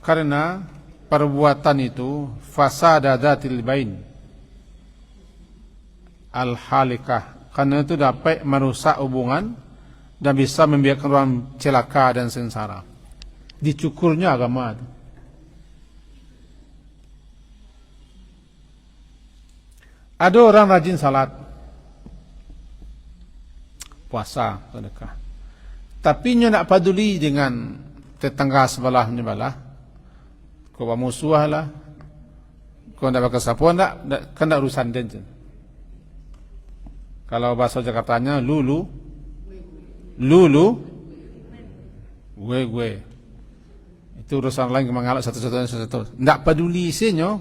Karena perbuatan itu fasada dzatil bain al-halikah, karena itu dapat merusak hubungan dan bisa membiarkan orang celaka dan sengsara. Dicukurnya agama itu. Ada orang rajin salat, puasa, sedekah, tapi nya nak peduli dengan tetangga sebelahnya balah, kau bermusuh lah, kau nak berkesapuan tak, kena urusan dia. Kalau bahasa Jakartanya lulu, gue. Itu urusan lain, mengalak satu. Tak peduli isinya,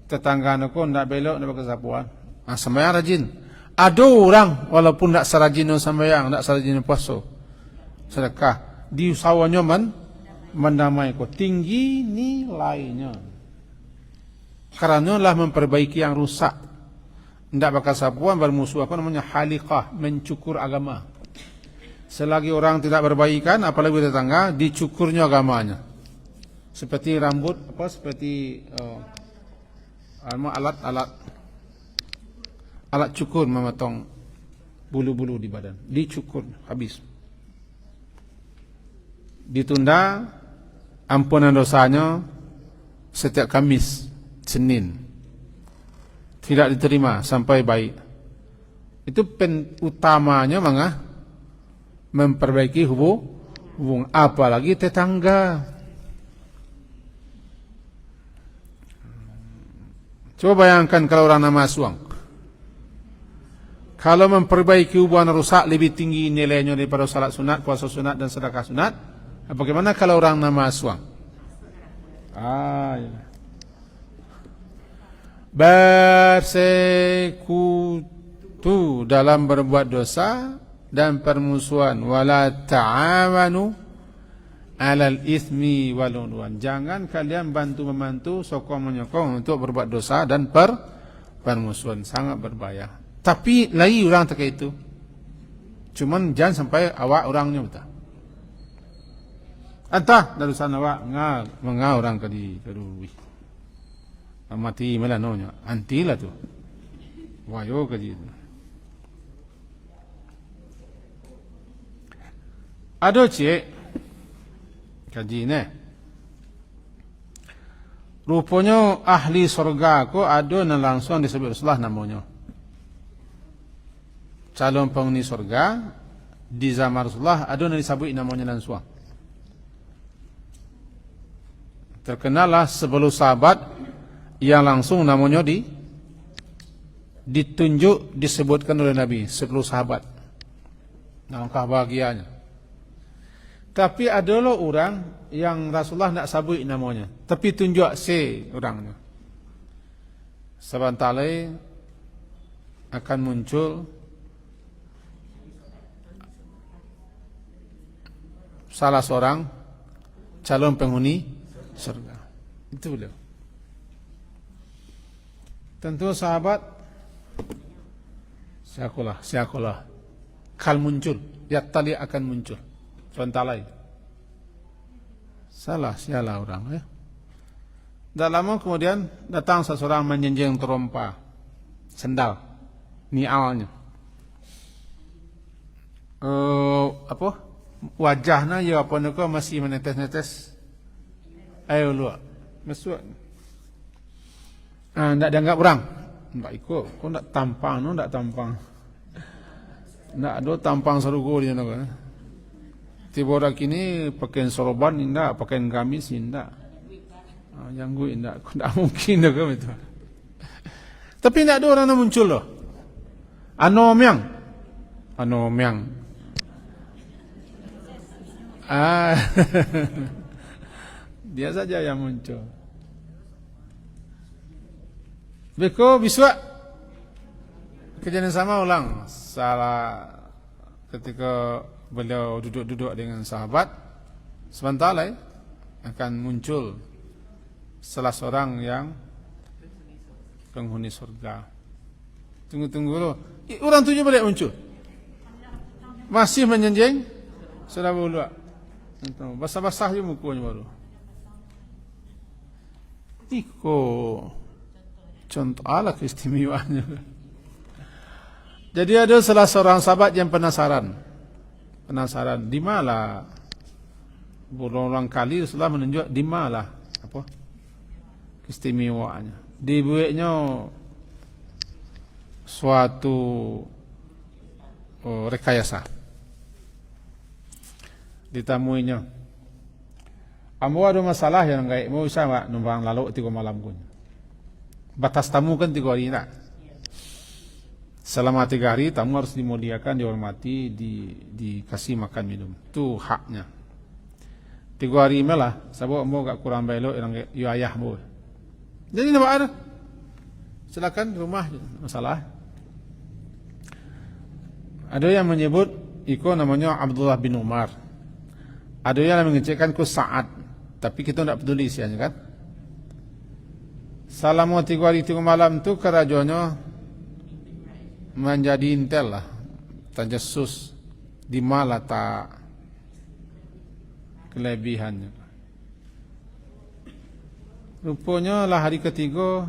tetangga aku tak belok, tak berkesapuan. Sembahyang rajin. Ada orang walaupun tak serajin sembahyang, tak serajin puasa, sedekah, di usahanya mendamai kau, tinggi nilainya. Karena lah memperbaiki yang rusak. Tak berkesapuan, bermusuh, apa namanya, halikah, mencukur agama. Selagi orang tidak berbaikan, apalagi tetangga, dicukurnya agamanya. Seperti rambut, seperti alat cukur memotong bulu-bulu di badan, dicukur habis. Ditunda ampunan dosanya setiap Kamis, Senin, tidak diterima sampai baik. Itu utamanya memperbaiki hubung, apalagi tetangga. Coba bayangkan kalau orang nama suang, kalau memperbaiki hubungan rusak lebih tinggi nilainya daripada salat sunat, puasa sunat dan sedekah sunat. Bagaimana kalau orang nama suang? Bersekutu dalam berbuat dosa dan permusuhan. Wala ta'awanu 'alal itsmi wal 'udwan. Jangan kalian bantu-membantu, sokong-menyokong untuk berbuat dosa dan permusuhan. Sangat berbahaya. Tapi lagi orang tak itu. Cuman jangan sampai awak orangnya betul. Entah dari sana awak menga orang kedui. Mati melanonya. Antilah tu. Wayo kaji. Ada cik kaji ne. Rupanya ahli surga ko ada yang langsung disebut Rasulullah namanya. Calon penghuni surga di zaman Rasulullah ada yang disebut namanya langsung. Terkenallah 10 sahabat yang langsung namanya ditunjuk, disebutkan oleh Nabi, 10 sahabat. Alangkah bahagianya. Tapi adalah orang yang Rasulullah nak sabut namanya, tapi tunjuk orangnya. Sebentar lagi akan muncul salah seorang calon penghuni surga. Itu beliau. Tentu sahabat siakulah kal muncul, tali akan muncul. Sebentar lagi. Sialah orang ya. Tak lama kemudian datang seseorang menjenjeng terompa sendal nialnya. Wajahnya ya apa nak masih menetes-netes air luar. Masuk. Tak dianggap orang. Tak ikut. Kau tak tampang, tak tampang. Tak ada tampang serugo dia nak. Tiba orang kini pakaian sorban indah, pakaian gamis indah. Yang gue indah, tak mungkin dah kau itu. Tapi tak ada orang yang muncul loh. Anomyang. Dia saja yang muncul. Beko biswa kejadian sama ulang. Salah ketika beliau duduk-duduk dengan sahabat, sebentar lagi akan muncul salah seorang yang penghuni surga. Tunggu dulu. Orang tujuh balik muncul. Masih menyenjeng? Sudah berwudu. Basah-basah je mukanya baru. Iko contoh ala keistimewaannya. Jadi ada salah seorang sahabat yang penasaran, di mana berulang kali Rasulullah menunjuk di mana apa keistimewaannya. Dibuatnya suatu rekayasa. Ditamuinya, ambo ada masalah yang kayak mau sama numpang lalu 3 malam pun. Batas tamu kan 3 hari tak. Selama 3 hari tamu harus dimuliakan, dihormati, dikasih makan minum. Itu haknya. 3 hari malah, sebab ambo gak kurang belok yang yo ayah mo. Jadi apa ada? Silakan rumah masalah. Ada yang menyebut iko namanya Abdullah bin Umar. Ada yang mengecekkan ku Sa'ad, tapi kita tidak peduli isiannya kan. Selama 3 hari 3 malam tu kerajaannya menjadi intel lah, tajasus di mana tak kelebihannya. Rupanya lah hari ketiga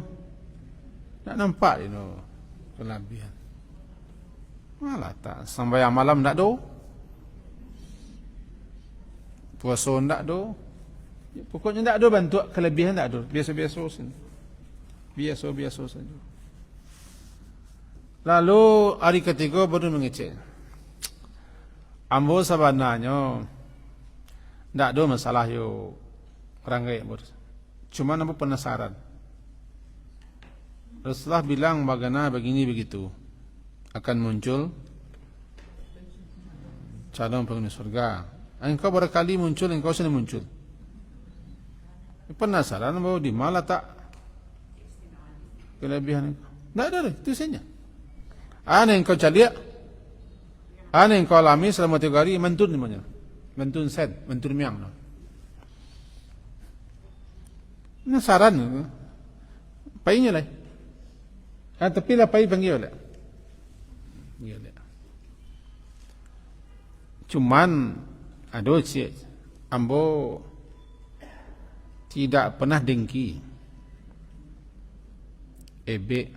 tak nampak itu kelebihan. Malah tak sampai malam tak do. Puasa tak do. Pokoknya tak do bantu kelebihan tak do. Biasa-biasa saja. Biasa-biasa saja. Lalu hari ketiga baru mengecek. Ambo sebenarnya tak do masalah yo ranggai bos. Cuma ambo penasaran. Rasulullah bilang bagaimana begini begitu. Akan muncul calon penghuni surga. Engkau berkali muncul, engkau sendiri muncul. Penasaran bahwa di mana tak kelebihan engkau? Tak ada, itu saja. Ana engkau cari, ana engkau alami selama 3 hari mentun namanya, mentun sen, mentun miang. Penasaran, painya lah. Tapi lah pai panggil lah. Cuman ada cik ambo tidak pernah dengki, ebek,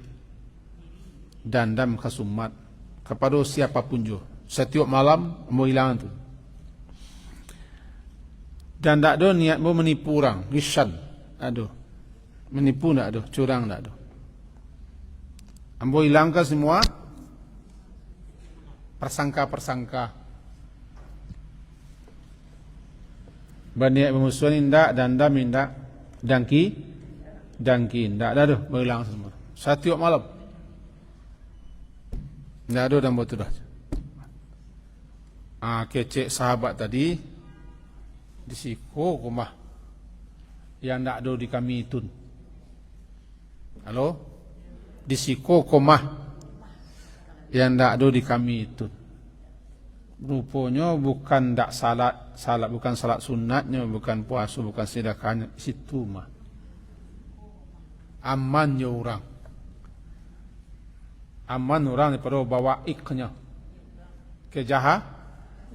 dandam kasumat kepada siapapun juga. Setiap malam ambo hilang tu. Dan tak ada niat ambo menipu orang, risyad, ada. Menipu tak ada, curang tak ada. Ambo hilangkan semua persangka-persangka. Berniat memusuhi indak, dandam indak, dangki indak. Dah tu, berhilang semua. Setiap malam. Tak ada dan betul dah. Kecek sahabat tadi, disiko kumah. Yang tak ada di kami itu. Halo? Disiko kumah. Yang tak ada di kami itu. Rupanya bukan tak salat bukan salat sunatnya, bukan puasa, bukan sedekahnya, situ mah amannya orang. Aman orang daripada bawa iknya,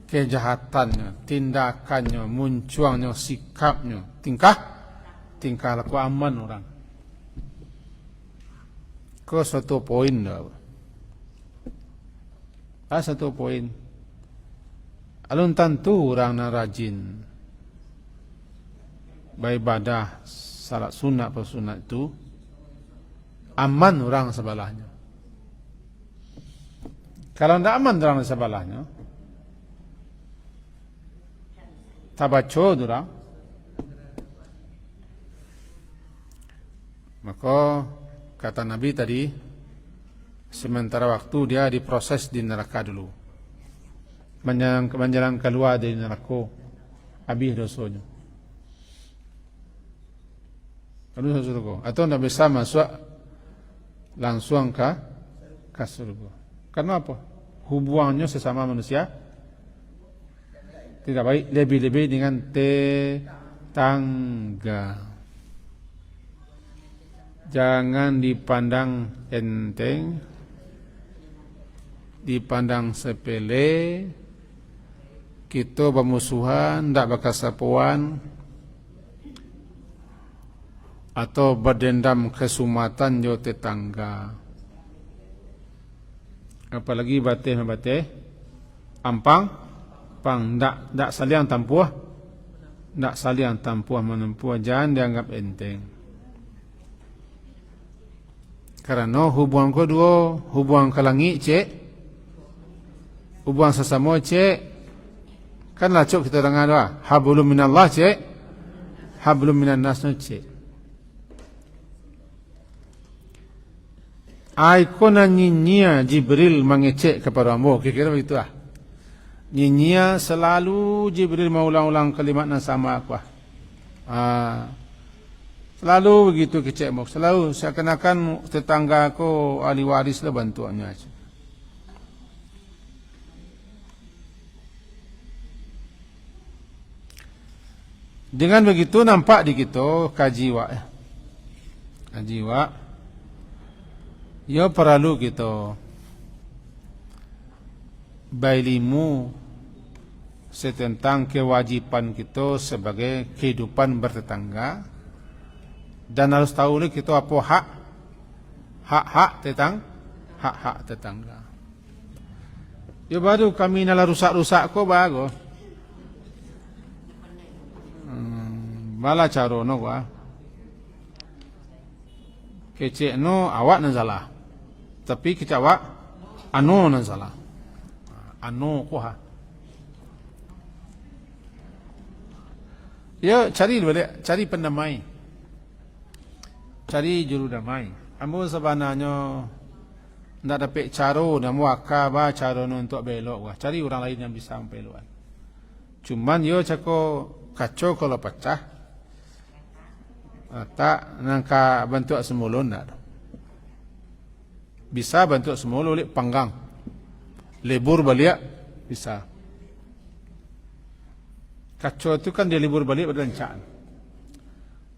kejahatannya, tindakannya, munculnya, sikapnya, tingkah laku aman orang. Ke satu poin dah. Satu poin. Alun tentu orang nak rajin beribadah salat sunat atau sunat itu aman orang sebelahnya. Kalau tidak aman orang sebelahnya, tabaco orang, maka kata Nabi tadi, sementara waktu dia diproses di neraka dulu. Menjalan keluar dari neraka habis dosanya. Habis surga. Atau tidak bisa masuk langsung ke surga. Kenapa? Hubungannya sesama manusia tidak baik, lebih-lebih dengan tetangga. Jangan dipandang enteng, dipandang sepele, kita bermusuhan, tak berkasapuan, atau berdendam kesumatan jo tetangga. Apalagi batih ampang, tak saliang tampuah, tak saliang tampuah menempuah, jangan dianggap enteng. Karena hubungan kedua, hubungan ke langit cek, hubungan sesama cek, kan lacuk kita dengar doa, hablum minallah cek, hablum minan nas cek. Aikona nyinyia Jibril mengecek kepada Ambo, kira-kira begitu lah. Nyinyia selalu Jibril mengulang-ulang kalimat yang sama aku. Selalu begitu kecek Ambo, selalu seakan-akan tetangga aku ahli waris lah bantuannya. Dengan begitu nampak di kita kajiwa. Kajiwa. Ya perlu kita berilmu tentang kewajipan kita sebagai kehidupan bertetangga, dan harus tahu ni kita apa hak tetangga. Ya baru kami nala rusak-rusak ko bago. Bala caro no gua. Kecek no awak nan salah. Tapi kita awak anu nan salah. Anu ko ha. Ya cari balik, cari pendamai. Cari juru damai. Ambo sebenarnya ndak dapat caro dan waka ba caro untuk belok wah. Cari orang lain yang bisa belok. Cuman yo cako kacau kalau pecah. Tak nangka bentuk semulun ndak. Bisa bentuk semulun oleh panggang. Lebur balik bisa. Kacau itu kan dia libur balik berrencana.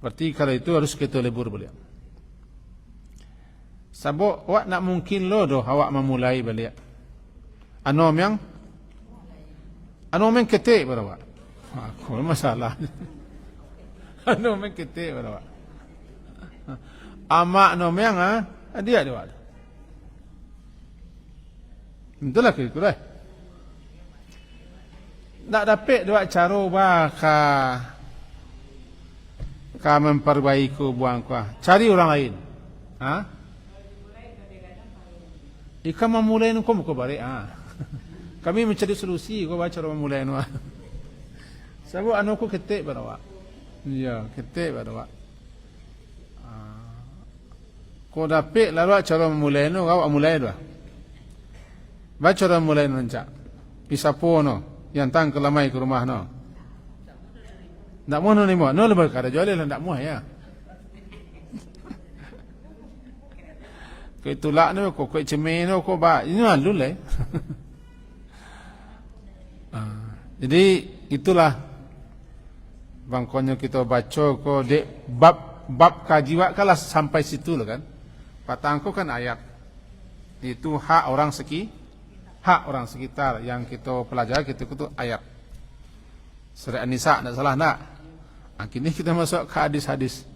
Berarti kalau itu harus kita libur balik. Sabuk awak nak mungkin lo doh awak memulai balik. Anom yang ketik berawak. Aku masalah. Anom yang ketik berawak. Amak nom yang dia ada. Itulah kira-kira. Tak dapat dua cara ka memperbaiki hubungan kau. Cari orang lain. Ika memulai kau muka balik. Kami mencari solusi. Kau baca orang memulai nu. Sebab anu kau ketik berawak. Ya, ketik berawak. Kau dapat lalu cara memulai nu. Kau mulai dua. Baca orang mulai nancak. Isapo no. Yang tang kelamai ke rumah no. Tak mau no ni mo. No lebih kada jual lah tak mau ya. Kau tulak no, kau cemeh no, kau ba. Ini malu lah. Jadi itulah bangkonya kita baca kau dek bab kajiwa kalah sampai situ lah kan. Patangku kan ayat. Itu hak orang sekitar yang kita pelajari kita itu ayat. Surah An-Nisa tak salah nak. Kini kita masuk ke hadis-hadis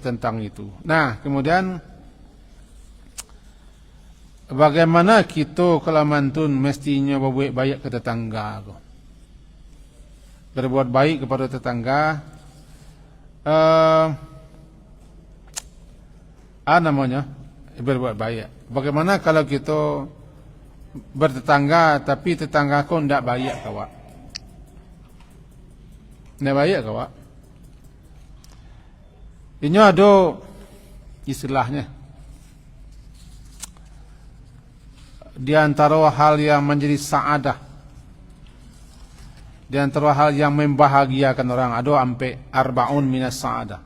tentang itu. Nah, kemudian bagaimana kita kalau mantun mestinya berbuat baik ke tetangga. Berbuat baik kepada tetangga. Namanya berbuat baik. Bagaimana kalau kita bertetangga tapi tetangga kau tidak baik kawak? Tidak baik kawak? Ini ada istilahnya. Di antara hal yang menjadi saadah, di antara hal yang membahagiakan orang, ada sampai arba'un minas saadah.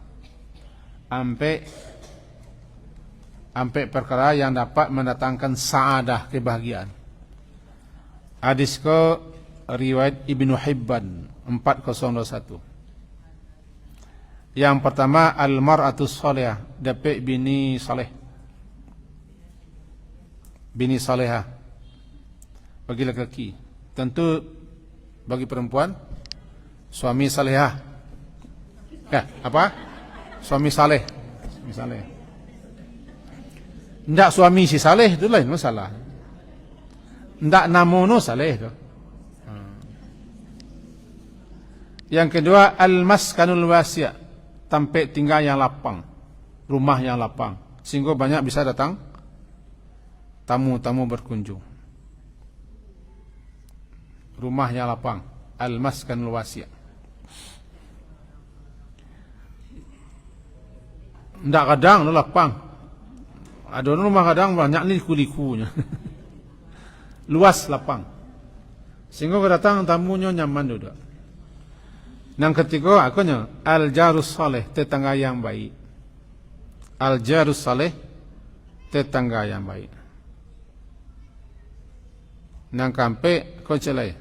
Sampai perkara yang dapat mendatangkan saadah, kebahagiaan. Hadis ke riwayat Ibnu Hibban 4021. Yang pertama, al-mar'atus salihah, dapat bini saleh. Bini salehah bagi lelaki. Tentu bagi perempuan? Suami salehah. Apa? Suami saleh. Suami saleh. Ndak suami si saleh itu lain masalah. Ndak namono saleh itu. Yang kedua, al-maskanul wasi', tempat tinggal yang lapang, rumah yang lapang, sehingga banyak bisa datang tamu-tamu berkunjung. Rumah yang lapang, al-maskanul wasi'. Ndak kadang lapang. Ada rumah kadang banyak liku-likunya. Luas lapang. Sehingga datang tamunya nyaman duduk. Yang ketiga, akunya al-jarus saleh, tetangga yang baik. Al-jarus saleh, tetangga yang baik. Yang keempat, kocelai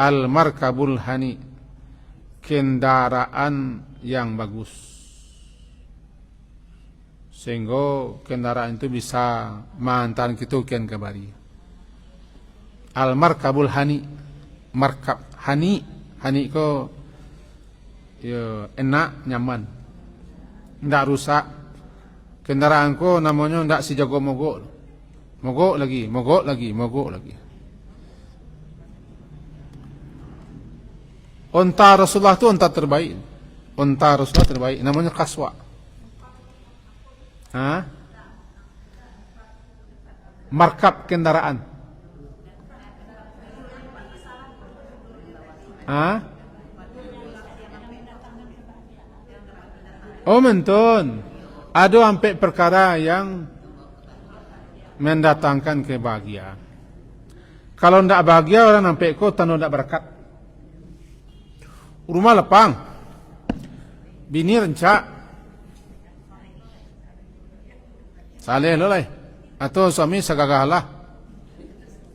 al-markabul hani, kendaraan yang bagus. Sehingga kendaraan itu bisa mengantar kita kian kembali. Al-markabul hani, markab hani, hani ko ya, enak, nyaman, ndak rusak. Kendaraanku namanya ndak si jago mogok, mogok lagi, mogok lagi, mogok lagi. Unta Rasulullah itu unta terbaik, unta Rasulullah terbaik, namanya Qaswa. Markab kendaraan. Oh mentun, ada sampai perkara yang mendatangkan kebahagiaan. Kalau tidak bahagia orang sampai kau tanda tidak berkat. Rumah lapang, bini rencak, saleh lolai, atau suami sagagalah.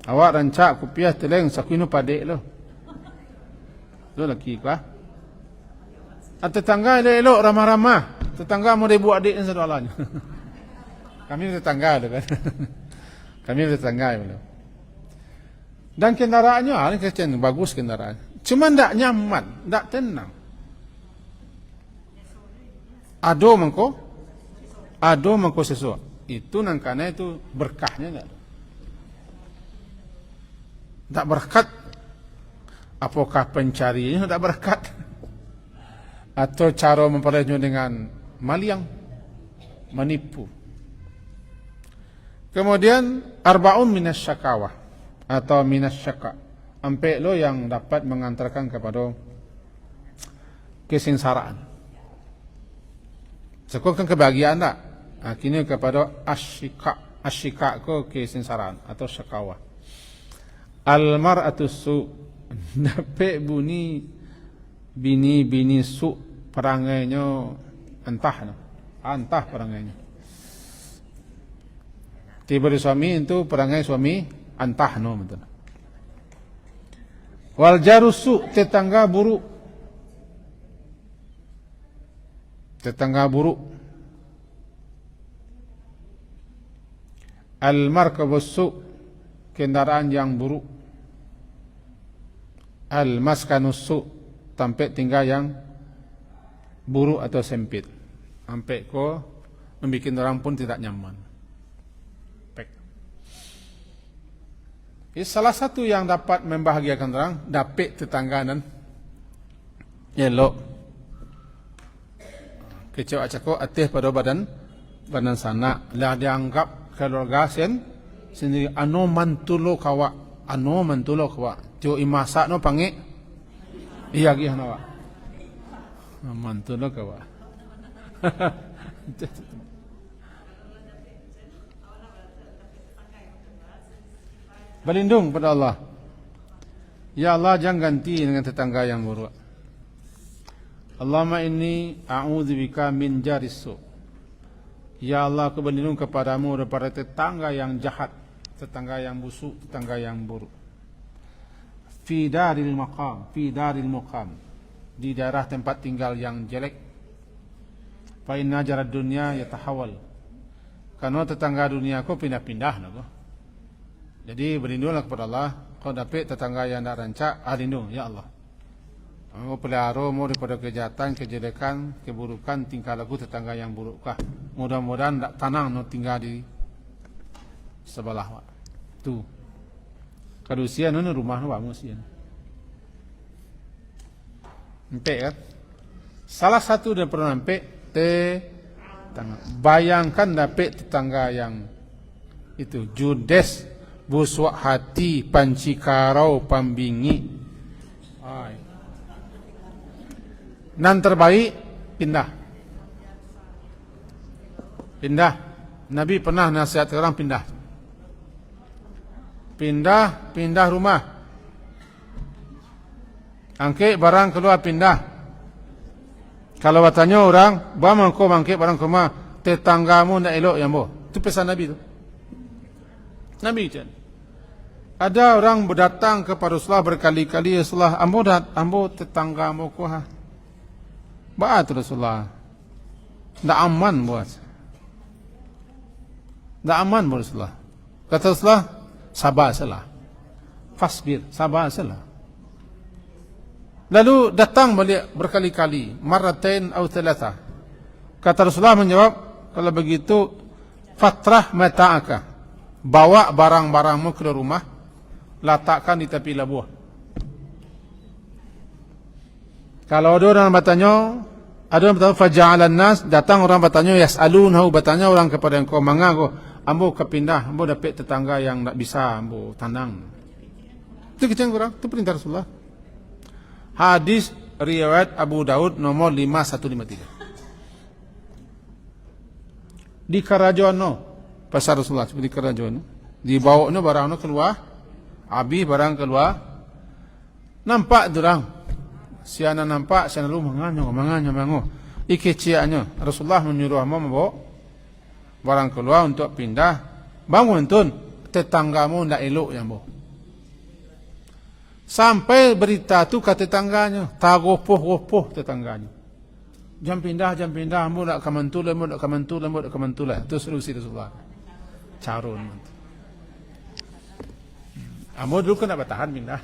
Awak rencak kupiah teleng sakinu padek lo. Lo laki kah? Tetangga elok ramah-ramah. Tetangga mau buat adik dan saudaranya. Kami tetangga tu kan. Kami tetangga itu. Dan kendaraannya ini kecil, bagus kendaraan. Cuma ndak nyaman, ndak tenang. Ado mengko sesuatu. Itu nangkana itu berkahnya ndak. Ndak berkat. Apakah pencariannya ndak berkat? Atau cara memperolehnya dengan maliang, menipu. Kemudian arba'un minas syakawah atau minas syaka, ampe lo yang dapat mengantarkan kepada kesengsaraan. Sekurang kebahagiaan tak? Akhirnya kepada asyika, asyika ke kesengsaraan atau syakawah. Al-mar'atu su, dapat bunyi bini su, perangainya entah perangainya. Tiba di suami itu perangai suami entah no betul. Wal jarusu, tetangga buruk. Tetangga buruk. Al markabus su, kendaraan yang buruk. Al maskanus su, tempat tinggal yang buruk atau sempit, sampai ko membuat orang pun tidak nyaman. Salah satu yang dapat membahagiakan orang, dapat tetangga dan elok. Kecau acako atih pada badan sana, lah dianggap keluarga sendiri. Ano mantulo kawa, tio imasak no pange. Iya gih nawa. Mantu lo kawa. Berlindung pada Allah. Ya Allah, jangan ganti dengan tetangga yang buruk. Allahumma inni a'udzubika min jarissu. Ya Allah, aku berlindung kepadamu daripada tetangga yang jahat, tetangga yang busuk, tetangga yang buruk. Fi daril maqam, di daerah tempat tinggal yang jelek. Fa inna jarad dunya yatahawal, karena tetangga dunia aku pindah-pindah lah. Jadi berlindunglah kepada Allah Kau dapat tetangga yang tak rancak, rindu, ya Allah. Aku pelihara mu daripada kejahatan, kejelekan, keburukan, tingkah laku tetangga yang burukkah. Mudah-mudahan tak tenang no tinggal di sebelah. Tu. Kadusian no rumah no bangun sian. Empek kan? Salah satu daripada empek tetangga. Bayangkan dapat tetangga yang itu judes, busuk hati, pancikarau, pambingi. Ay. Nan terbaik pindah. Pindah. Nabi pernah nasihat orang pindah. Pindah rumah. Angkit barang keluar pindah. Kalau bertanya orang, "Bang kau angkit barang ke rumah, tetanggamu nak elok yang boh." Itu pesan Nabi tu. Nabi kan. Ada orang berdatang kepada Rasulullah berkali-kali, "Rasulullah, ambo tetanggamu ku ha." Baat Rasulullah. Tak aman buat. Tak aman buat Rasulullah. Kata Rasulullah, sabar salah. Fasbir, sabar salah. Lalu datang balik berkali-kali, maratain atau thalatha. Kata Rasulullah menjawab, kalau begitu, fatrah mata'aka. Bawa barang-barangmu ke rumah, letakkan di tepi labuh. Kalau ada orang bertanya, faja'alan nas, datang orang bertanya, yas'alunahu, bertanya orang kepada engkau, mengaku, ambo kepindah, ambo dapat tetangga yang tak bisa, ambo tandang. Itu kecil kurang, itu perintah Rasulullah. Hadis riwayat Abu Daud nomor 5153. Di kerajaan no, pasar Rasulullah seperti kerajaan no, dibawa no barang no keluar, habis barang keluar, nampak dorang. Siana nampak, siana lu menganyong. Ikeciannya Rasulullah menyuruh membawa barang keluar untuk pindah. Bangun tun, tetanggamu ndak elok yang boh. Sampai berita tu ke tetangganya, tagopoh tetangganya. Jam pindah, ambo nak kamantula. Itu solusi Rasulullah. Carun. Ambo dulu kan nak bertahan pindah.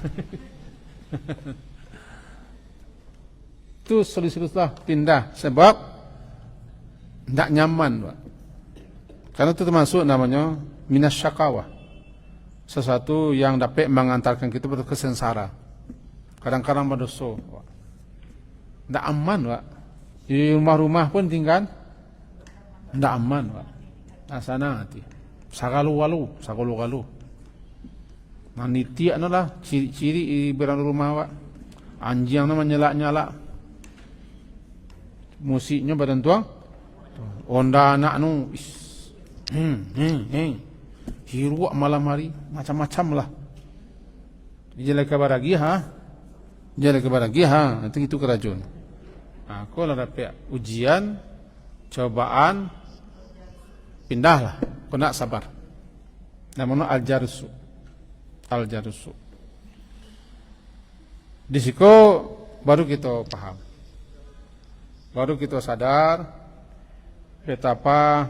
Itu solusi Rasulullah, pindah. Sebab tak nyaman. Pak. Karena itu termasuk namanya minas syakawah. Sesuatu yang dapat mengantarkan kita pada kesengsara. Kadang-kadang berdosa. Tak aman, Pak. Di rumah-rumah pun tinggal tak aman, Pak. Asana hati. Sagalu-galu. Manitiak no lah ciri-ciri berang rumah, Pak. Anjing no menyalak-nyalak. Musiknya badan tuang. Onda anak nu hiruak malam hari macam-macam lah. Jelek baragi ha. Nanti itu kerajaan. Aku lah dapat ujian, cobaan, pindahlah. Kau nak sabar. Namanya al-jarusu. Di situ baru kita paham. Baru kita sadar betapa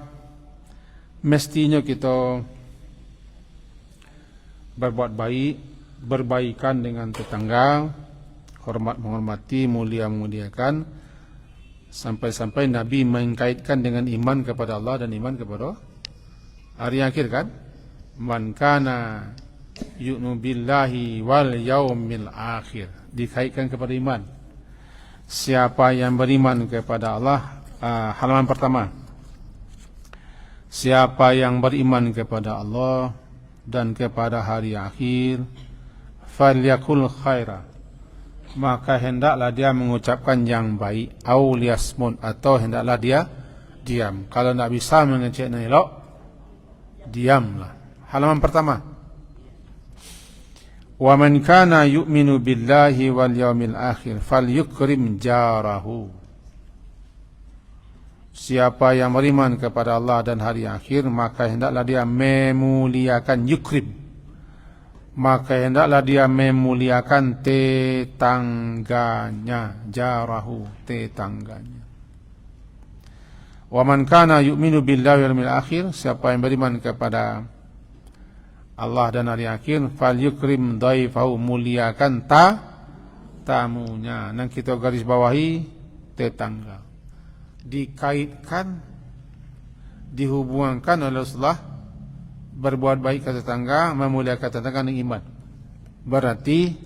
mestinya kita berbuat baik, berbaikan dengan tetangga, hormat menghormati, mulia-muliakan, sampai-sampai Nabi mengkaitkan dengan iman kepada Allah dan iman kepada hari akhir kan. Man kana yu'minu billahi wal yaumil akhir, dikaitkan kepada iman. Siapa yang beriman kepada Allah, halaman pertama. Siapa yang beriman kepada Allah dan kepada hari akhir, falyakul khaira, maka hendaklah dia mengucapkan yang baik, au liyasmun, atau hendaklah dia diam. Kalau tak bisa mengecek elok, diamlah. Halaman pertama. Wa man kana yu'minu billahi wal yawmil akhir falyukrim jarahu. Siapa yang beriman kepada Allah dan hari akhir, maka hendaklah dia memuliakan, yukrim, maka hendaklah dia memuliakan tetangganya, jarahu, tetangganya. Wa man kana yu'minu billahi wal yawmil akhir, siapa yang beriman kepada Allah dan hari akhir, fal yukrim dhaifahu, muliakan tamunya. Dan kita garis bawahi tetangga. Dikaitkan, dihubungkan oleh Rasulullah berbuat baik ke tetangga, memuliakan tetangga dengan iman. Berarti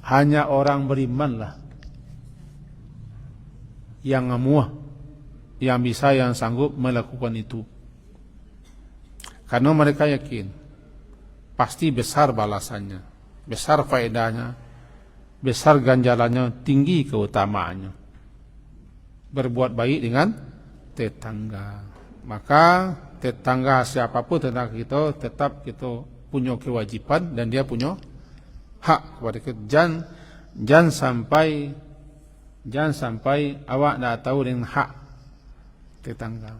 hanya orang berimanlah yang ngamuah, yang bisa, yang sanggup melakukan itu. Karena mereka yakin pasti besar balasannya, besar faedahnya, besar ganjarannya, tinggi keutamaannya. Berbuat baik dengan tetangga. Maka tetangga siapapun tetangga kita, tetap kita punya kewajiban dan dia punya hak kepada kita. Jangan sampai awak tak tahu dengan hak tetangga.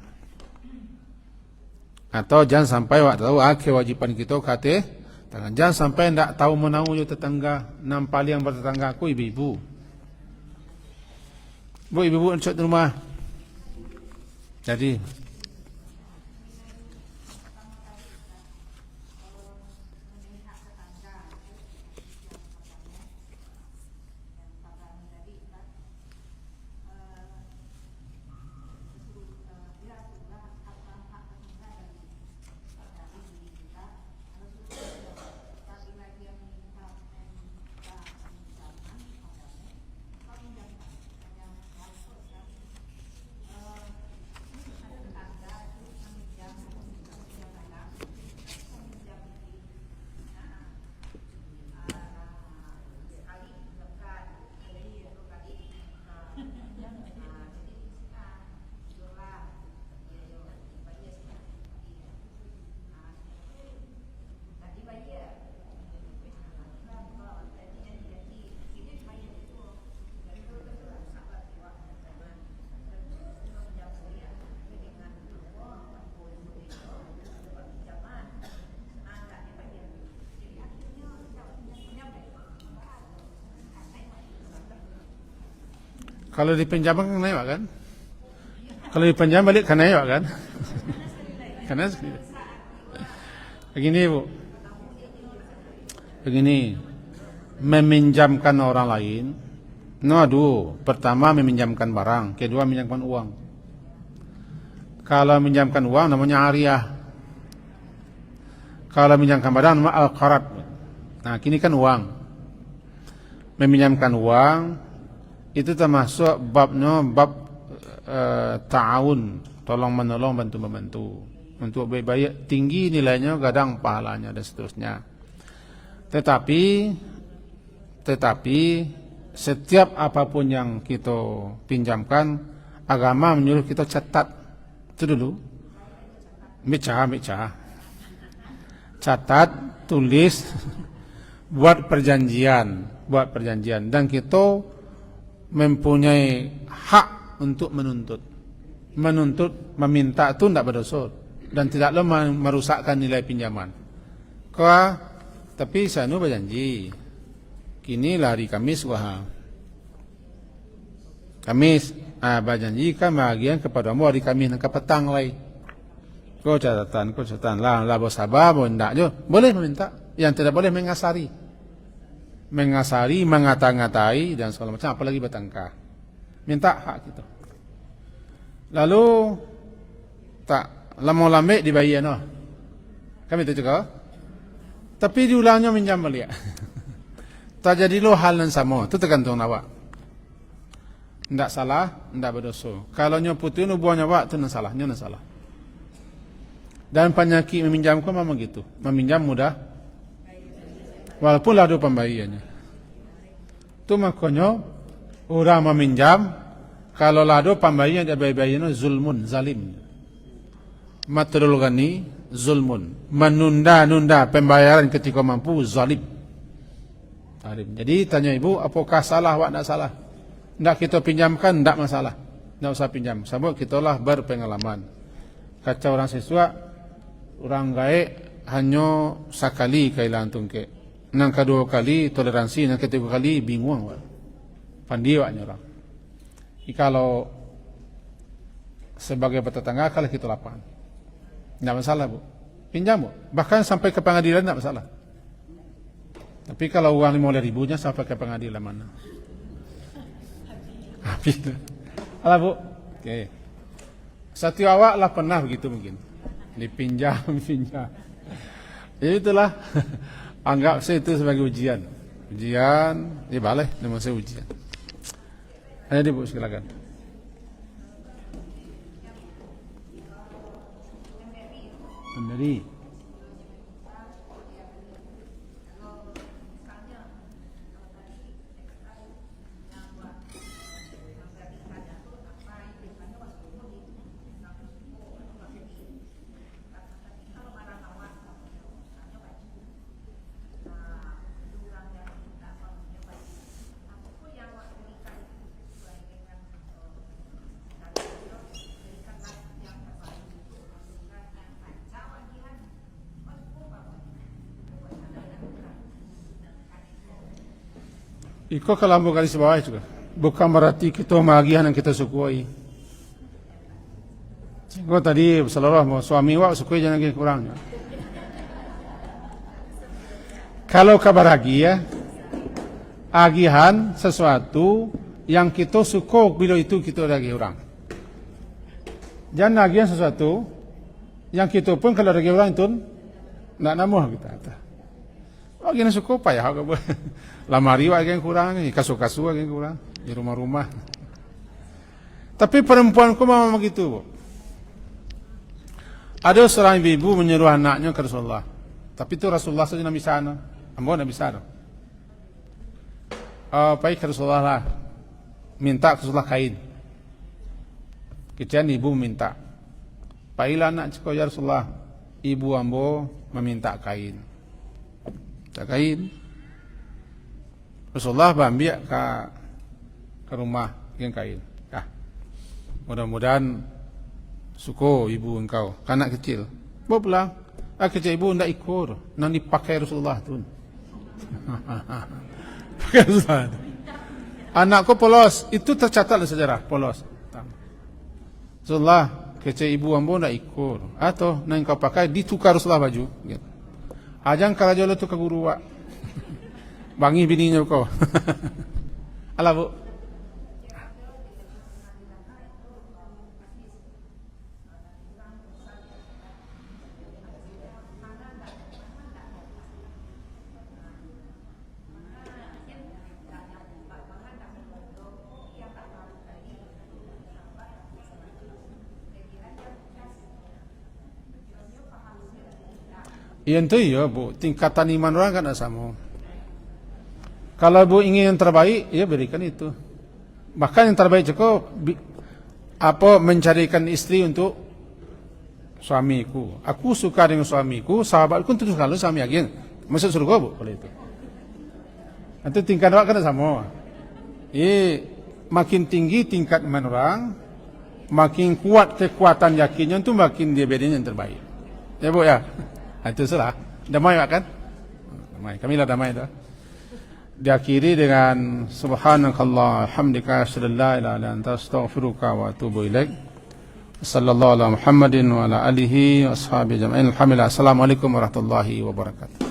Atau jangan sampai awak tahu kewajiban kita kata tetangga. Jangan sampai tak tahu menahu je tetangga. Nampak yang bertetangga aku ibu-ibu. Bu, ibu-ibu cut di rumah. Jadi kalau dipinjam kan naik kan? Kalau dipinjam balik kan naik kan? Karena begini Bu. Begini, meminjamkan orang lain. Pertama meminjamkan barang, kedua meminjamkan uang. Kalau meminjamkan uang namanya ariyah. Kalau meminjamkan barang namanya al-qarad. Nah, kini kan uang. Meminjamkan uang itu termasuk bab ta'awun, tolong menolong, bantu membantu. Untuk baik-baik, tinggi nilainya, kadang pahalanya dan seterusnya. Tetapi setiap apapun yang kita pinjamkan, agama menyuruh kita catat. Itu dulu. Baca. Catat, tulis, buat perjanjian, dan kita mempunyai hak untuk menuntut, meminta itu tidak berdosa dan tidaklah merusakkan nilai pinjaman. Tapi saya berjanji, kini hari Kamis berjanji kan bagian kepadamu hari Kamis nak petang lagi. Kau catatan lah bersabar, tidak je boleh meminta, yang tidak boleh mengasari, mengata-ngatai dan segala macam, apalagi bertengkar. Minta hak kita. Lalu tak lama-lama dibayar noh. Kami itu juga. Tapi diulangnya minjam balik. Tak jadi lo hal yang sama. Itu tergantung awak. Tidak salah, tidak berdosa. Kalau nyo putih nubuahnya awak itu tidak salah, nyo salah. Dan penyakit meminjamkan memang gitu. Meminjam mudah. Walaupun lado pembayarannya. Itu makanya orang meminjam, kalau lado pembayarannya dia bayarnya zulmun, zalim. Matrul ghani zulmun. Menunda-nunda pembayaran ketika mampu, zalim. Jadi tanya ibu, apakah salah awak tidak salah? Tidak kita pinjamkan, tidak masalah. Tidak usah pinjam. Sebab kita lah berpengalaman. Kacau orang siswa, orang gaek hanya sekali kehilangan tungke. Nang kedua kali toleransi, nang ketiga kali bingung. Pandi awaknya orang. Kalau sebagai bertetangga, kalau kita lapan. Tidak masalah Bu. pinjam, bahkan sampai ke pengadilan tidak masalah. Tapi kalau uang 5.000-nya sampai ke pengadilan mana? Habis. Alah bu, oke. Satu awak lah pernah begitu mungkin, dipinjam. Jadi itulah, anggap saya itu sebagai ujian, ya boleh, nama saya ujian. Hanya bu, silakan. Pemberi. Iko kalau bukan di bawah juga, bukan berarti kita magian yang kita sukui. Iko tadi seluruh mau suami wak sukui jangan lagi kurang. Kalau kabaragi agihan sesuatu yang kita suka bila itu kita lagi orang. Jangan agihan sesuatu yang kita pun kalau lagi orang itu nak namuh kita. Oh gini suka payah aku. Lamari wak yang kurang, kasu-kasu wak yang kurang di rumah-rumah. Tapi perempuanku memang begitu. Ada seorang ibu menyuruh anaknya ke Rasulullah. Tapi itu Rasulullah saja Nabi sana. Ambo Nabi sana. Baik ke Rasulullah lah. Minta ke Rasulullah kain. Kemudian ibu minta. Pailah anak cakap ya Rasulullah. Ibu ambo meminta kain. Tak kain. Rasulullah ambil ke rumah yang kain. Mudah-mudahan suko ibu engkau, anak kecil. Bawa pulang. Kecil ibu tidak ikut. Nanti pakai Rasulullah tu. Pakai Rasulullah. Anakku polos. Itu tercatat dalam sejarah. Polos. Rasulullah, kecil ibu ambo tidak ikut. Atau nanti kau pakai, ditukar Rasulullah baju. Ajang kalau jual tu ke guru wak. Bangi bininya kau. Alah bu. Yang itu ya bu, tingkatan iman orang kan sama. Kalau bu ingin yang terbaik, ya berikan itu. Bahkan yang terbaik cukup mencarikan istri untuk suamiku. Aku suka dengan suamiku, sahabatku tentu selalu suami agen. Masuk surga bu kalau itu. Nanti tingkat orang kan sama. Makin tinggi tingkat iman orang, makin kuat kekuatan yakinnya itu makin dia bedanya yang terbaik. Ya bu ya. Itu salah. Damai kan? Damai. Kamilah damai dah. Diakhiri dengan subhanakallah hamdika asyhadu an la ilaha illa anta astaghfiruka wa atubu ilaik. Sallallahu ala Muhammadin wa ala alihi wa ashabihi ajma'in. Alhamdulillah. Assalamualaikum warahmatullahi wabarakatuh.